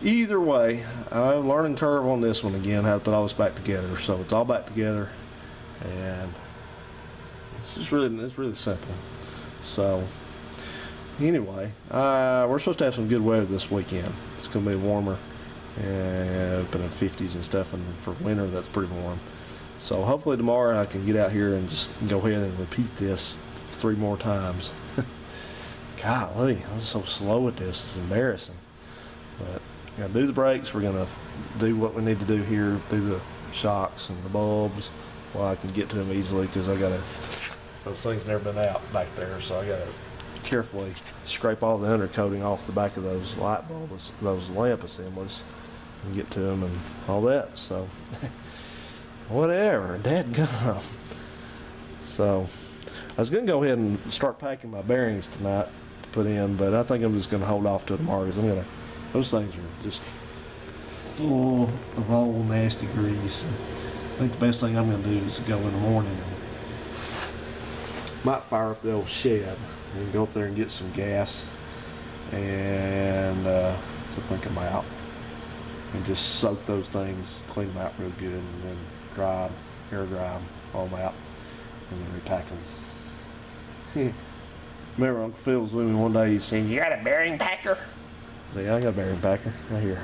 either way, I'm learning curve on this one again, how to put all this back together. So it's all back together, and it's really simple. So anyway, we're supposed to have some good weather this weekend. It's going to be warmer, and up in the 50s and stuff, and for winter that's pretty warm. So hopefully tomorrow I can get out here and just go ahead and repeat this 3 more times. Golly, I'm so slow at this, it's embarrassing. But we're going to do the brakes, we're going to do what we need to do here, do the shocks and the bulbs while I can get to them easily, because I got to, those things never been out back there, so I got to carefully scrape all the undercoating off the back of those light bulbs, those lamp assemblies, and get to them and all that. So whatever, dadgum. So I was going to go ahead and start packing my bearings tonight to put in, but I think I'm just going to hold off till tomorrow, because those things are just full of old nasty grease. I think the best thing I'm going to do is go in the morning and might fire up the old shed and go up there and get some gas and so I think I'm out and just soak those things, clean them out real good, and then dry them, air dry them, all them out, and then repack them. Remember Uncle Phil was with me one day, he said, "You got a bearing packer?" I said, "Yeah, I got a bearing packer right here."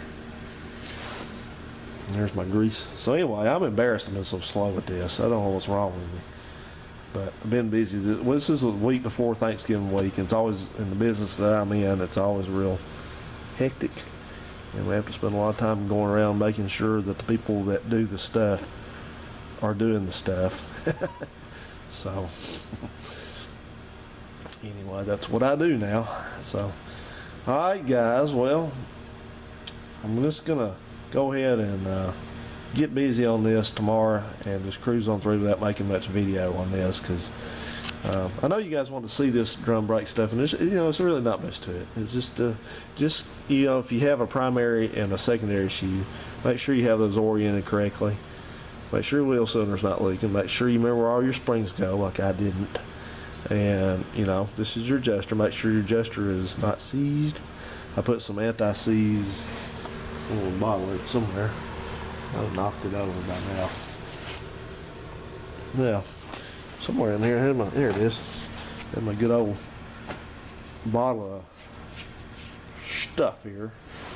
And there's my grease. So anyway, I'm embarrassed I've been so slow at this. I don't know what's wrong with me. But I've been busy. Well, this is a week before Thanksgiving week. It's always, in the business that I'm in, it's always real hectic. And we have to spend a lot of time going around making sure that the people that do the stuff are doing the stuff. So anyway, that's what I do now. So alright guys, well, I'm just gonna go ahead and get busy on this tomorrow and just cruise on through without making much video on this, because I know you guys want to see this drum brake stuff, and it's, it's really not much to it. It's just if you have a primary and a secondary shoe, make sure you have those oriented correctly. Make sure your wheel cylinder's not leaking. Make sure you remember where all your springs go, like I didn't. And this is your adjuster. Make sure your adjuster is not seized. I put some anti-seize in a little bottle somewhere. I've knocked it over by now. Yeah, somewhere in here. Here it is. Got my good old bottle of stuff here.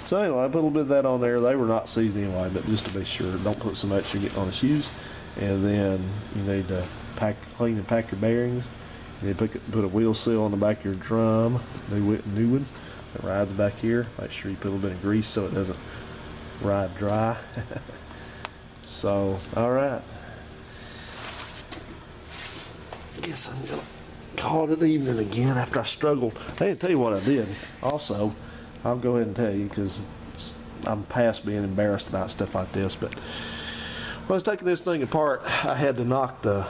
So anyway, I put a little bit of that on there. They were not seasoned anyway, but just to be sure, don't put so much you're getting on the shoes. And then you need to clean and pack your bearings. You need to put a wheel seal on the back of your drum, new one that rides back here. Make sure you put a little bit of grease so it doesn't ride dry. So, all right. Guess I'm gonna call it an evening again after I struggled. I didn't tell you what I did. Also, I'll go ahead and tell you, because I'm past being embarrassed about stuff like this. But when I was taking this thing apart, I had to knock the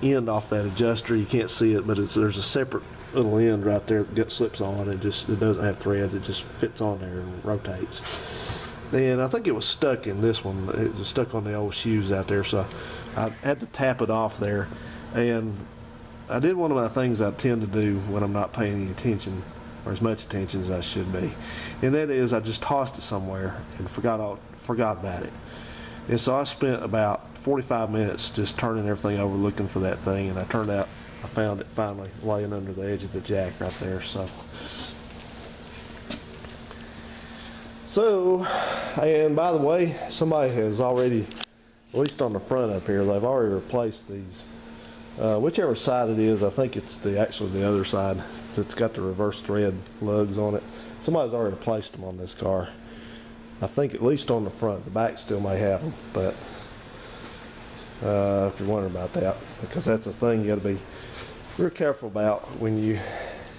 end off that adjuster. You can't see it, but there's a separate little end right there that slips on. It doesn't have threads. It just fits on there and rotates. And I think it was stuck in this one. It was stuck on the old shoes out there, so I had to tap it off there. And I did one of my things I tend to do when I'm not paying any attention, or as much attention as I should be, and that is I just tossed it somewhere and forgot about it. And so I spent about 45 minutes just turning everything over, looking for that thing, and I found it finally laying under the edge of the jack right there. So, and by the way, somebody has already at least on the front up here, they've already replaced these. Whichever side it is, I think it's actually the other side. It's got the reverse thread lugs on it. Somebody's already replaced them on this car. I think at least on the front. The back still may have them, but if you're wondering about that, because that's a thing you got to be real careful about when you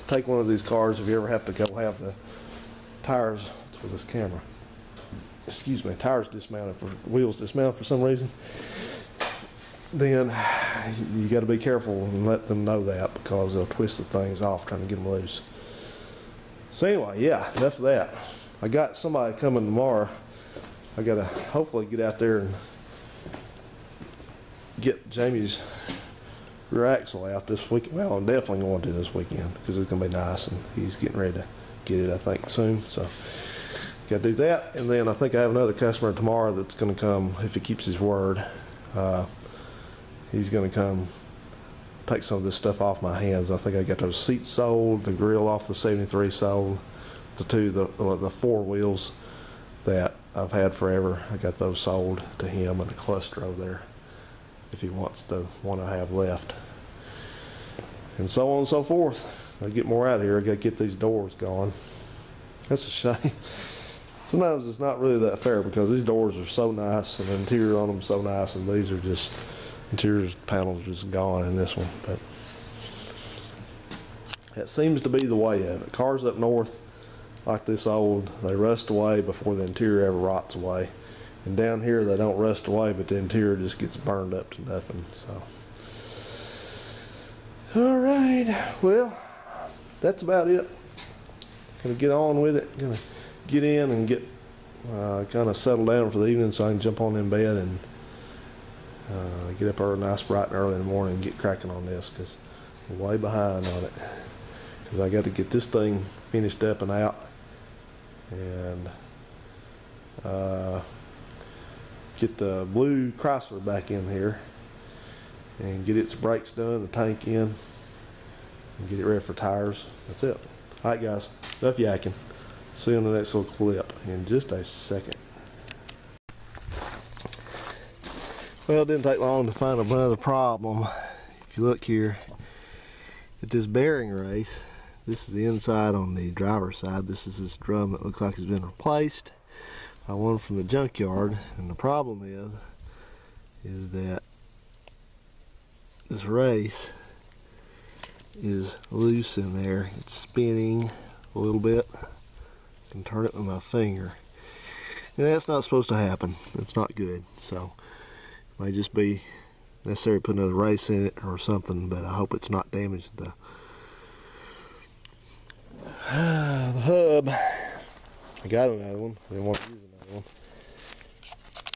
take one of these cars. If you ever have to go have the tires, what's with this camera? Excuse me, tires dismounted for wheels dismounted for some reason. Then you got to be careful and let them know that, because they'll twist the things off trying to get them loose. So anyway, yeah, enough of that. I got somebody coming tomorrow. I got to hopefully get out there and get Jamie's rear axle out this week. Well, I'm definitely going to do this weekend because it's going to be nice, and he's getting ready to get it, I think, soon. So got to do that, and then I think I have another customer tomorrow that's going to come, if he keeps his word. He's going to come take some of this stuff off my hands. I think I got those seats sold, the grill off the 73 sold, the four wheels that I've had forever. I got those sold to him and the cluster over there, if he wants the one I have left, and so on and so forth. I get more out of here. I got to get these doors going. That's a shame. Sometimes it's not really that fair, because these doors are so nice and the interior on them is so nice, and these are just interior panels just gone in this one. But that seems to be the way of it. Cars up north like this old, they rust away before the interior ever rots away. And down here they don't rust away, but the interior just gets burned up to nothing. So, all right, well, that's about it. Gonna get on with it. Gonna get in and get kind of settled down for the evening, so I can jump on in bed and get up early, nice bright and early in the morning, and get cracking on this, because I'm way behind on it. Because I got to get this thing finished up and out, and get the blue Chrysler back in here, and get its brakes done, the tank in, and get it ready for tires. That's it. All right, guys, enough yakking. See you on the next little clip in just a second. Well, it didn't take long to find another problem. If you look here at this bearing race, this is the inside on the driver's side. This is this drum that looks like it's been replaced by one from the junkyard, and the problem is that this race is loose in there. It's spinning a little bit. I can turn it with my finger, and that's not supposed to happen. It's not good. So it may just be necessary to put another race in it or something, but I hope it's not damaged the hub. I got another one. I didn't want to use another one.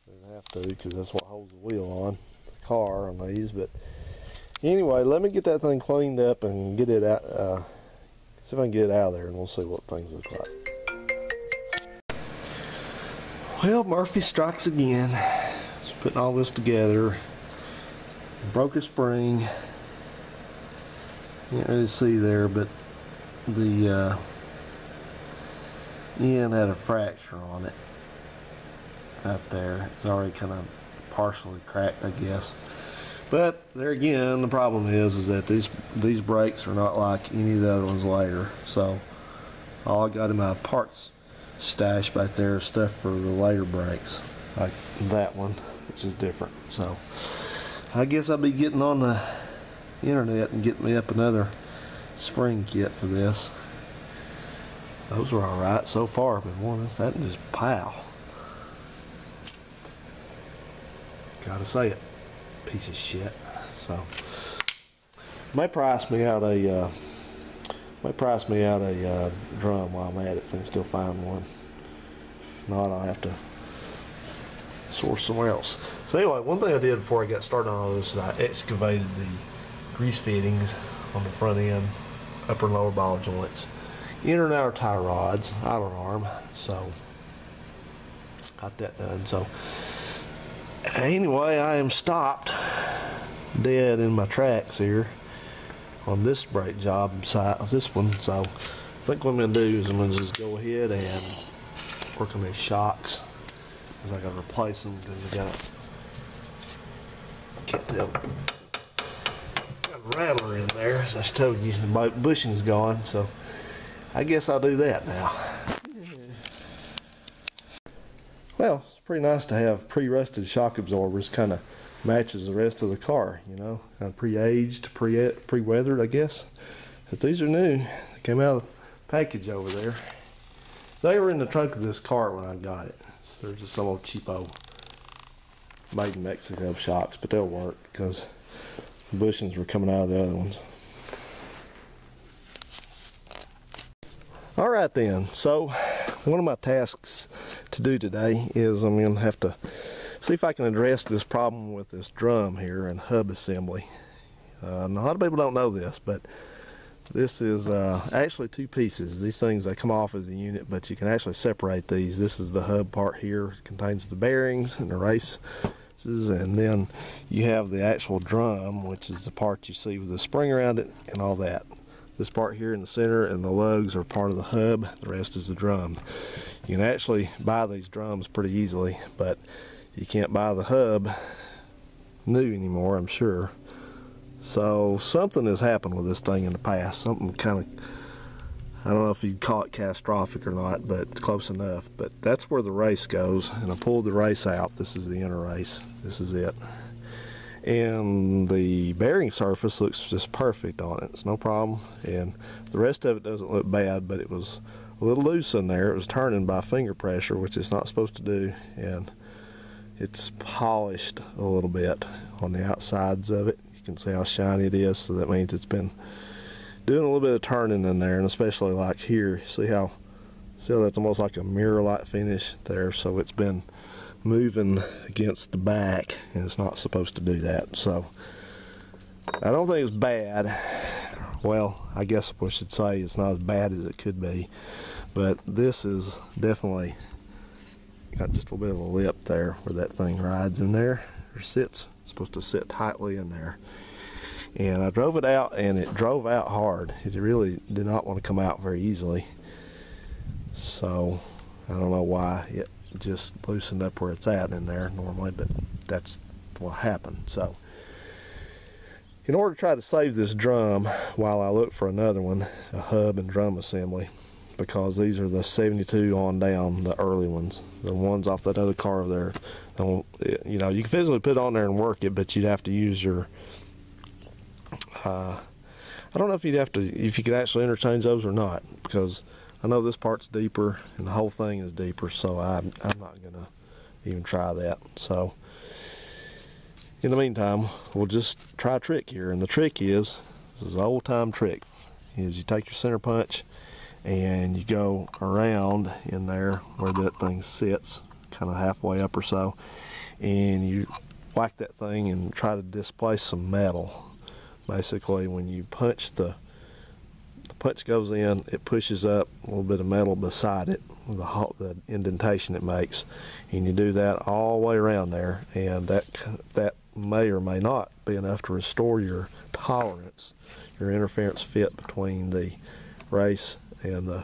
Didn't have to, because that's what holds the wheel on the car on these. But anyway, let me get that thing cleaned up and get it out. See if I can get it out of there, and we'll see what things look like. Well, Murphy strikes again. Just putting all this together. Broke a spring. Can't really see there, but the end had a fracture on it. Right there. It's already kind of partially cracked, I guess. But there again, the problem is that these brakes are not like any of the other ones later. So all I got in my parts stash back there is stuff for the later brakes, like that one, which is different. So I guess I'll be getting on the internet and getting me up another spring kit for this. Those were alright so far, but one of that just pow. Gotta say it, piece of shit. So might price me out a drum while I'm at it if I can still find one. If not, I'll have to source somewhere else. So anyway, one thing I did before I got started on all this is I excavated the grease fittings on the front end, upper and lower ball joints, inner and outer tie rods, idler arm. So got that done. So anyway, I am stopped dead in my tracks here on this brake job side, this one. So I think what I'm going to do is I'm going to just go ahead and work on these shocks, because I got to replace them, because I got can't tell. Got a rattler in there, as I told you, the bushing's gone, so I guess I'll do that now. Well, it's pretty nice to have pre-rusted shock absorbers. Kind of matches the rest of the car, you know, kind of pre-aged, pre-weathered, I guess. But these are new. They came out of the package over there. They were in the trunk of this car when I got it. So they're just some old cheapo made in Mexico shocks, but they'll work because the bushings were coming out of the other ones. All right then, so one of my tasks to do today is I'm going to have to see if I can address this problem with this drum here and hub assembly. A lot of people don't know this, but this is actually two pieces. These things, they come off as a unit, but you can actually separate these. This is the hub part here. It contains the bearings and the races, and then you have the actual drum, which is the part you see with the spring around it and all that. This part here in the center and the lugs are part of the hub. The rest is the drum. You can actually buy these drums pretty easily, but you can't buy the hub new anymore, I'm sure. So something has happened with this thing in the past. Something kind of, I don't know if you'd call it catastrophic or not, but it's close enough. But that's where the race goes, and I pulled the race out. This is the inner race. This is it. And the bearing surface looks just perfect on it. It's no problem. And the rest of it doesn't look bad, but it was a little loose in there. It was turning by finger pressure, which it's not supposed to do. And it's polished a little bit on the outsides of it. You can see how shiny it is, so that means it's been doing a little bit of turning in there, and especially like here. See how that's almost like a mirror-like finish there, so it's been moving against the back, and it's not supposed to do that. So I don't think it's bad. Well, I guess we should say it's not as bad as it could be, but this is definitely got just a little bit of a lip there where that thing rides in there or sits. It's supposed to sit tightly in there. And I drove it out, and it drove out hard. It really did not want to come out very easily. So I don't know why it just loosened up where it's at in there normally, but that's what happened. So in order to try to save this drum while I look for another one, a hub and drum assembly, because these are the 72 on down, the early ones, the ones off that other car over there. You know, you can physically put it on there and work it, but you'd have to use your I don't know if if you could actually interchange those or not, because I know this part's deeper and the whole thing is deeper, so I'm not gonna even try that. So in the meantime, we'll just try a trick here, and the trick is, this is an old-time trick, is you take your center punch and you go around in there where that thing sits, kind of halfway up or so, and you whack that thing and try to displace some metal. Basically, when you punch, the punch goes in, it pushes up a little bit of metal beside it, the indentation it makes, and you do that all the way around there, and that may or may not be enough to restore your tolerance, your interference fit between the race and the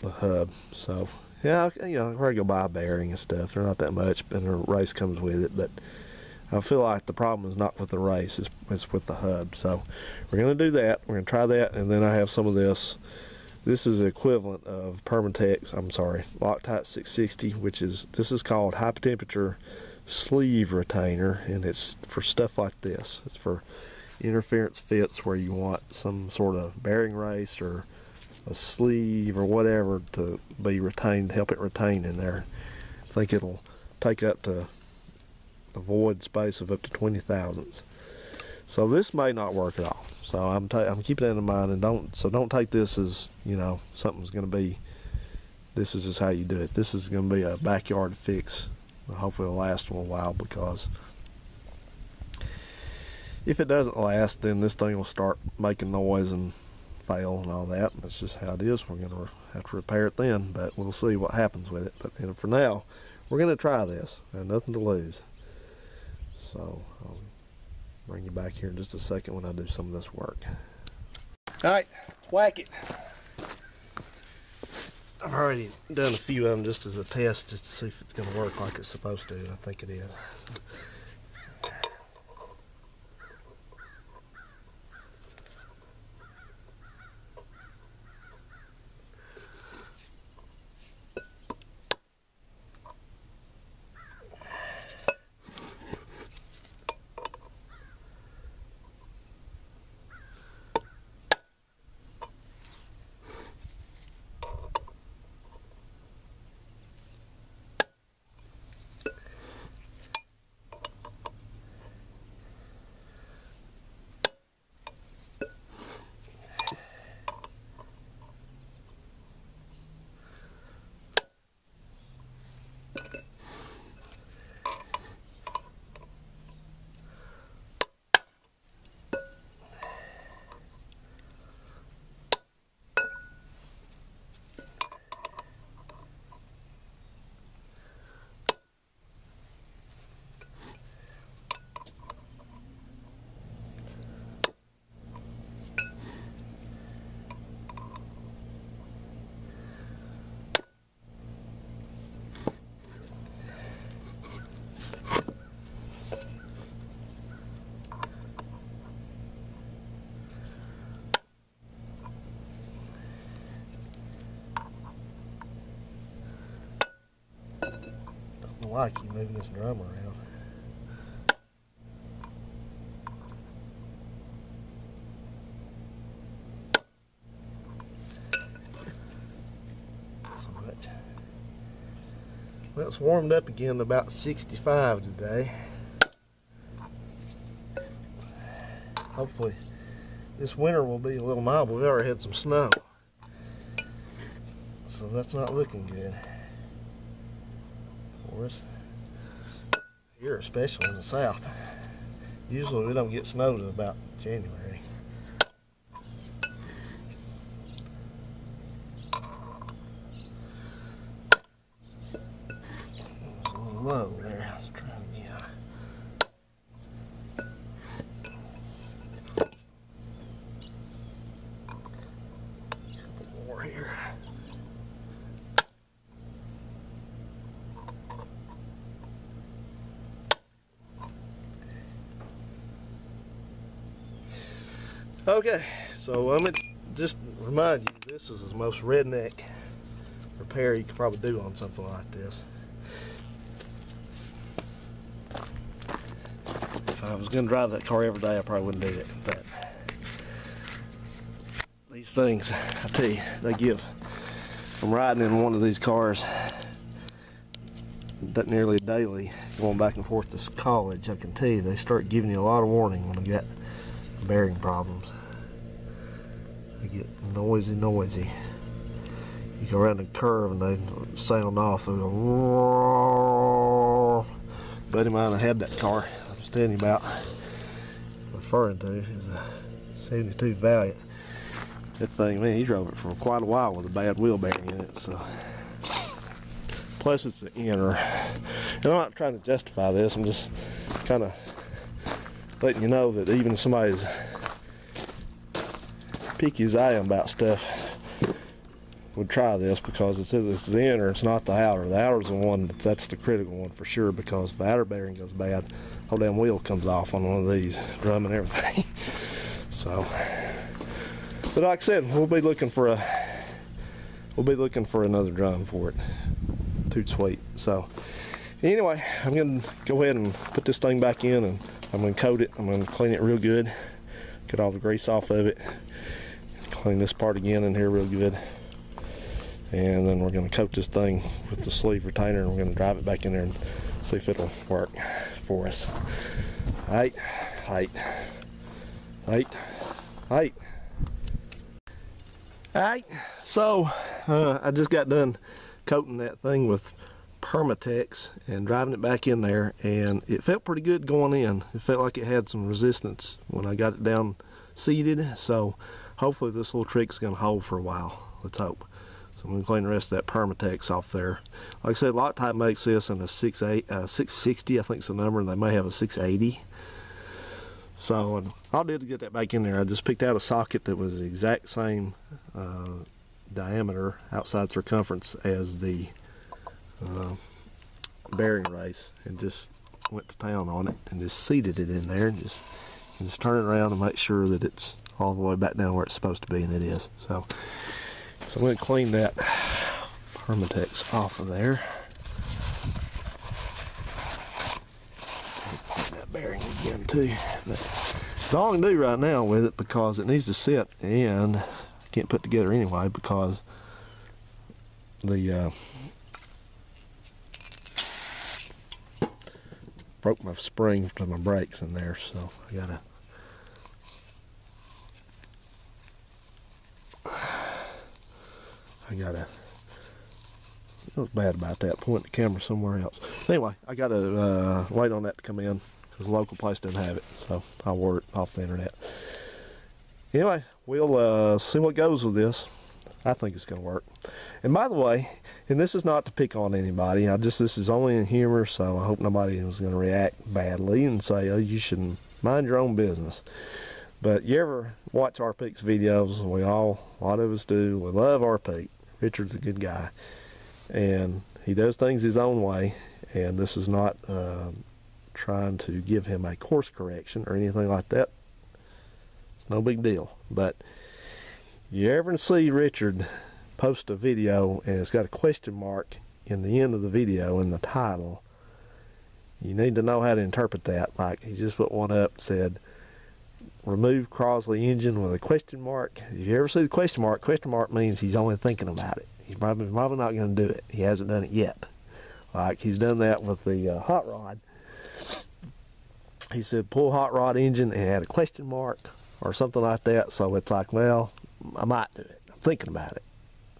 hub. So yeah, you know, where I go buy a bearing and stuff, they're not that much, and the race comes with it, but I feel like the problem is not with the race, it's with the hub. So we're going to do that. We're going to try that, and then I have some of this. This is the equivalent of Permatex, Loctite 660, this is called high temperature sleeve retainer, and it's for stuff like this. It's for interference fits where you want some sort of bearing race or a sleeve or whatever to be retained, help it retain in there. I think it'll take up to a void space of up to 20 thousandths. So this may not work at all. So I'm keeping that in mind, and don't take this as, you know, something's going to be. This is just how you do it. This is going to be a backyard fix. Hopefully it'll last a little while, because if it doesn't last, then this thing will start making noise and fail and all that. That's just how it is. We're going to have to repair it then, but we'll see what happens with it. But for now, we're going to try this. I have nothing to lose. So I'll bring you back here in just a second when I do some of this work. All right, whack it. I've already done a few of them just as a test, just to see if it's going to work like it's supposed to. I think it is. Why I keep moving this drum around. So much. Well, it's warmed up again to about 65 today. Hopefully this winter will be a little mild. We've already had some snow, so that's not looking good for us here, especially in the south. Usually we don't get snow until about January. It's a little low there. Let's try it again. A couple more here. Okay, so let me just remind you, this is the most redneck repair you could probably do on something like this. If I was going to drive that car every day, I probably wouldn't do it. But these things, I tell you, they give. I'm riding in one of these cars nearly daily, going back and forth to college. I can tell you, they start giving you a lot of warning when they got bearing problems. They get noisy. You go around a curve and they sound off. They go. Buddy of mine, I had that car I was telling you about, referring to, is a 72 Valiant. That thing, man, he drove it for quite a while with a bad wheel bearing in it. So, plus it's the inner. And I'm not trying to justify this. I'm just kind of letting you know that even if somebody's picky as I am about stuff would try this, because it says it's the inner, it's not the outer. The outer's the one that's the critical one for sure, because if the outer bearing goes bad, the whole damn wheel comes off on one of these, drum and everything. So, but like I said, we'll be looking for another drum for it. Too sweet. So anyway, I'm gonna go ahead and put this thing back in, and I'm gonna coat it. I'm gonna clean it real good, get all the grease off of it, clean this part again in here real good, and then we're gonna coat this thing with the sleeve retainer, and we're gonna drive it back in there and see if it'll work for us. Alright. Alright, so I just got done coating that thing with Permatex and driving it back in there, and it felt pretty good going in. It felt like it had some resistance when I got it down seated, so hopefully this little trick's going to hold for a while. Let's hope. So I'm going to clean the rest of that Permatex off there. Like I said, Loctite makes this in a 660, I think is the number, and they may have a 680. So all I did to get that back in there, I just picked out a socket that was the exact same diameter, outside circumference, as the bearing race, and just went to town on it and just seated it in there, and just turn it around and make sure that it's all the way back down where it's supposed to be, and it is. So I'm going to clean that Permatex off of there. Clean that bearing again too. But that's all I can do right now with it, because it needs to sit, and I can't put together anyway because the broke my spring to my brakes in there, so I gotta feel bad about that, point the camera somewhere else. Anyway, I gotta wait on that to come in because the local place doesn't have it, so I'll order it off the internet. Anyway, we'll see what goes with this. I think it's gonna work. And by the way, and this is not to pick on anybody, this is only in humor, so I hope nobody is going to react badly and say, oh, you should mind your own business. But you ever watch R. Peak's videos? A lot of us do. We love R. Peak. Richard's a good guy, and he does things his own way, and this is not trying to give him a course correction or anything like that. It's no big deal. But you ever see Richard post a video and it's got a question mark in the end of the video in the title, you need to know how to interpret that. Like, he just put one up, said remove Crosley engine with a question mark. If you ever see the question mark means he's only thinking about it. He's probably not going to do it. He hasn't done it yet. Like, he's done that with the hot rod. He said pull hot rod engine and had a question mark or something like that, so it's like, well, I might do it. I'm thinking about it.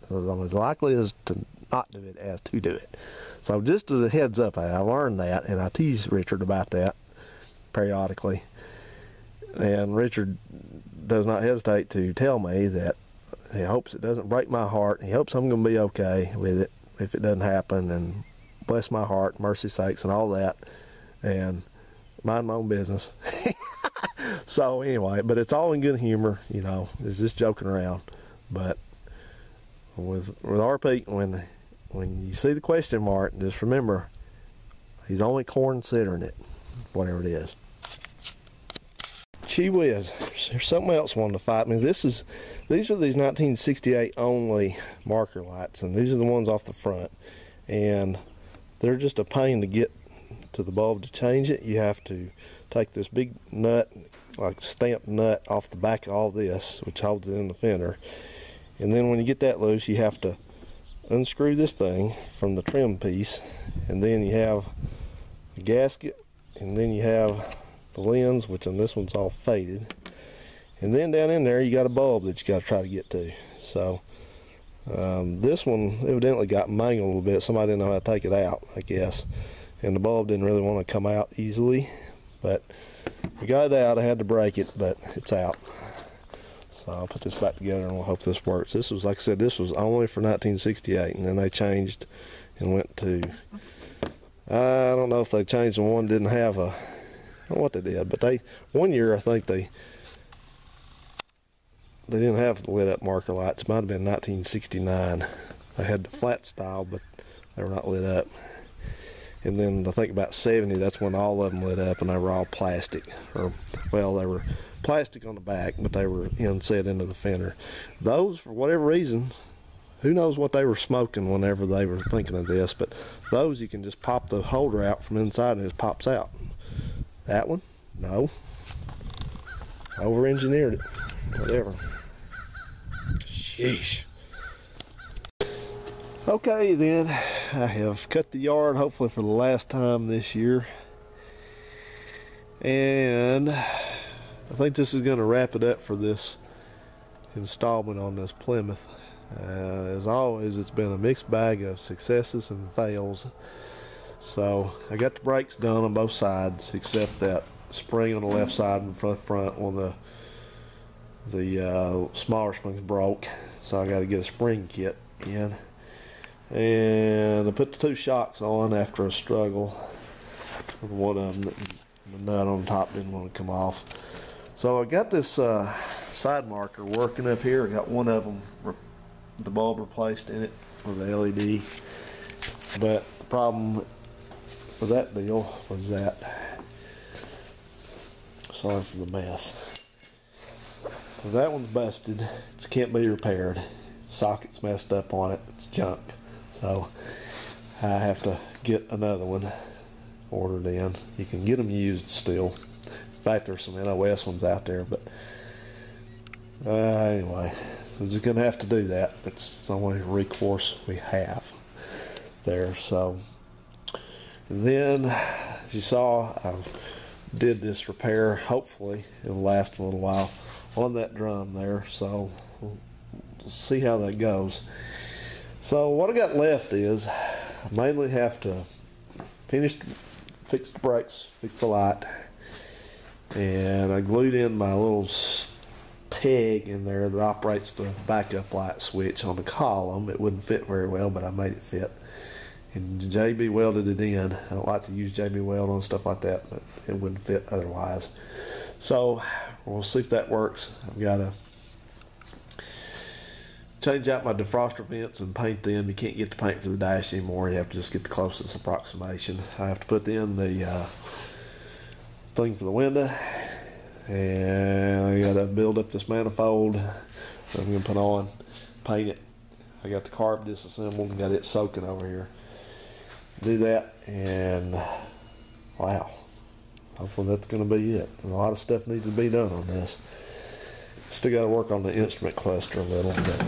So I'm as likely as to not do it as to do it. So just as a heads up, I learned that, and I tease Richard about that periodically. And Richard does not hesitate to tell me that he hopes it doesn't break my heart. He hopes I'm going to be okay with it if it doesn't happen, and bless my heart, mercy sakes, and all that, and mind my own business. So anyway, but it's all in good humor, you know. It's just joking around. But with RP, when you see the question mark, just remember he's only considering it, whatever it is. Gee whiz, there's something else wanting to fight me. These are these 1968 only marker lights, and these are the ones off the front, and they're just a pain to get to the bulb to change it. You have to take this big nut, like stamped nut, off the back of all this, which holds it in the fender. And then when you get that loose, you have to unscrew this thing from the trim piece, and then you have the gasket, and then you have the lens, which on this one's all faded, and then down in there you got a bulb that you got to try to get to. So this one evidently got mangled a little bit. Somebody didn't know how to take it out, I guess, and the bulb didn't really want to come out easily, but we got it out. I had to break it, but it's out. So I'll put this back together and we'll hope this works. This was, like I said, this was only for 1968, and then they changed and went to, I don't know if they changed the one didn't have a, I don't know what they did, but one year I think they didn't have the lit up marker lights. It might have been 1969. They had the flat style, but they were not lit up. And then I think about 70, that's when all of them lit up, and they were all plastic. Or, well, they were plastic on the back, but they were inset into the fender. Those, for whatever reason, who knows what they were smoking whenever they were thinking of this, but those you can just pop the holder out from inside and it just pops out. That one? No. Over-engineered it. Whatever. Sheesh. Okay, then. I have cut the yard, hopefully for the last time this year. And I think this is going to wrap it up for this installment on this Plymouth. As always, it's been a mixed bag of successes and fails. So I got the brakes done on both sides, except that spring on the left side and front one of the smaller springs broke, so I got to get a spring kit in. And I put the two shocks on after a struggle with one of them. The nut on the top didn't want to come off. So I got this side marker working up here. I got one of them the bulb replaced in it, or the LED. But the problem with that deal was that, sorry for the mess, well, that one's busted. It can't be repaired. Socket's messed up on it. It's junk. So I have to get another one ordered in. You can get them used still. In fact, there's some NOS ones out there, but anyway, we're just gonna have to do that. It's the only recourse we have there. So then, as you saw, I did this repair. Hopefully it'll last a little while on that drum there, so we'll see how that goes. So what I got left is I mainly have to fix the brakes, fix the light, and I glued in my little peg in there that operates the backup light switch on the column. It wouldn't fit very well, but I made it fit. And JB welded it in. I don't like to use JB weld on stuff like that, but it wouldn't fit otherwise. So we'll see if that works. I've got to change out my defroster vents and paint them. You can't get the paint for the dash anymore. You have to just get the closest approximation. I have to put in the thing for the window, and I got to build up this manifold that I'm going to put on, paint it. I got the carb disassembled and got it soaking over here. Do that, and wow, hopefully that's going to be it. A lot of stuff needs to be done on this. Still got to work on the instrument cluster a little bit.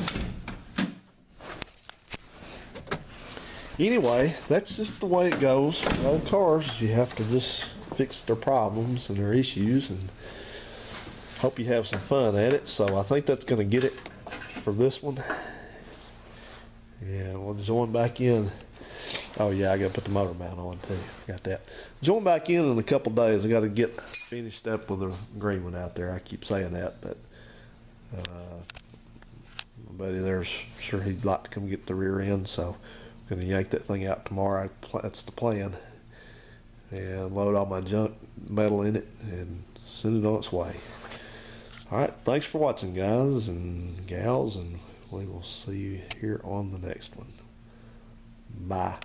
Anyway, that's just the way it goes with old cars. You have to just fix their problems and their issues, and hope you have some fun at it. So I think that's going to get it for this one. Yeah, we'll join back in. Oh yeah, I got to put the motor mount on too. Forgot that. Join back in a couple days. I got to get finished up with the green one out there. I keep saying that, but my buddy there's sure he'd like to come get the rear end, so I'm going to yank that thing out tomorrow. That's the plan. And load all my junk metal in it and send it on its way. Alright, thanks for watching, guys and gals, and we will see you here on the next one. Bye.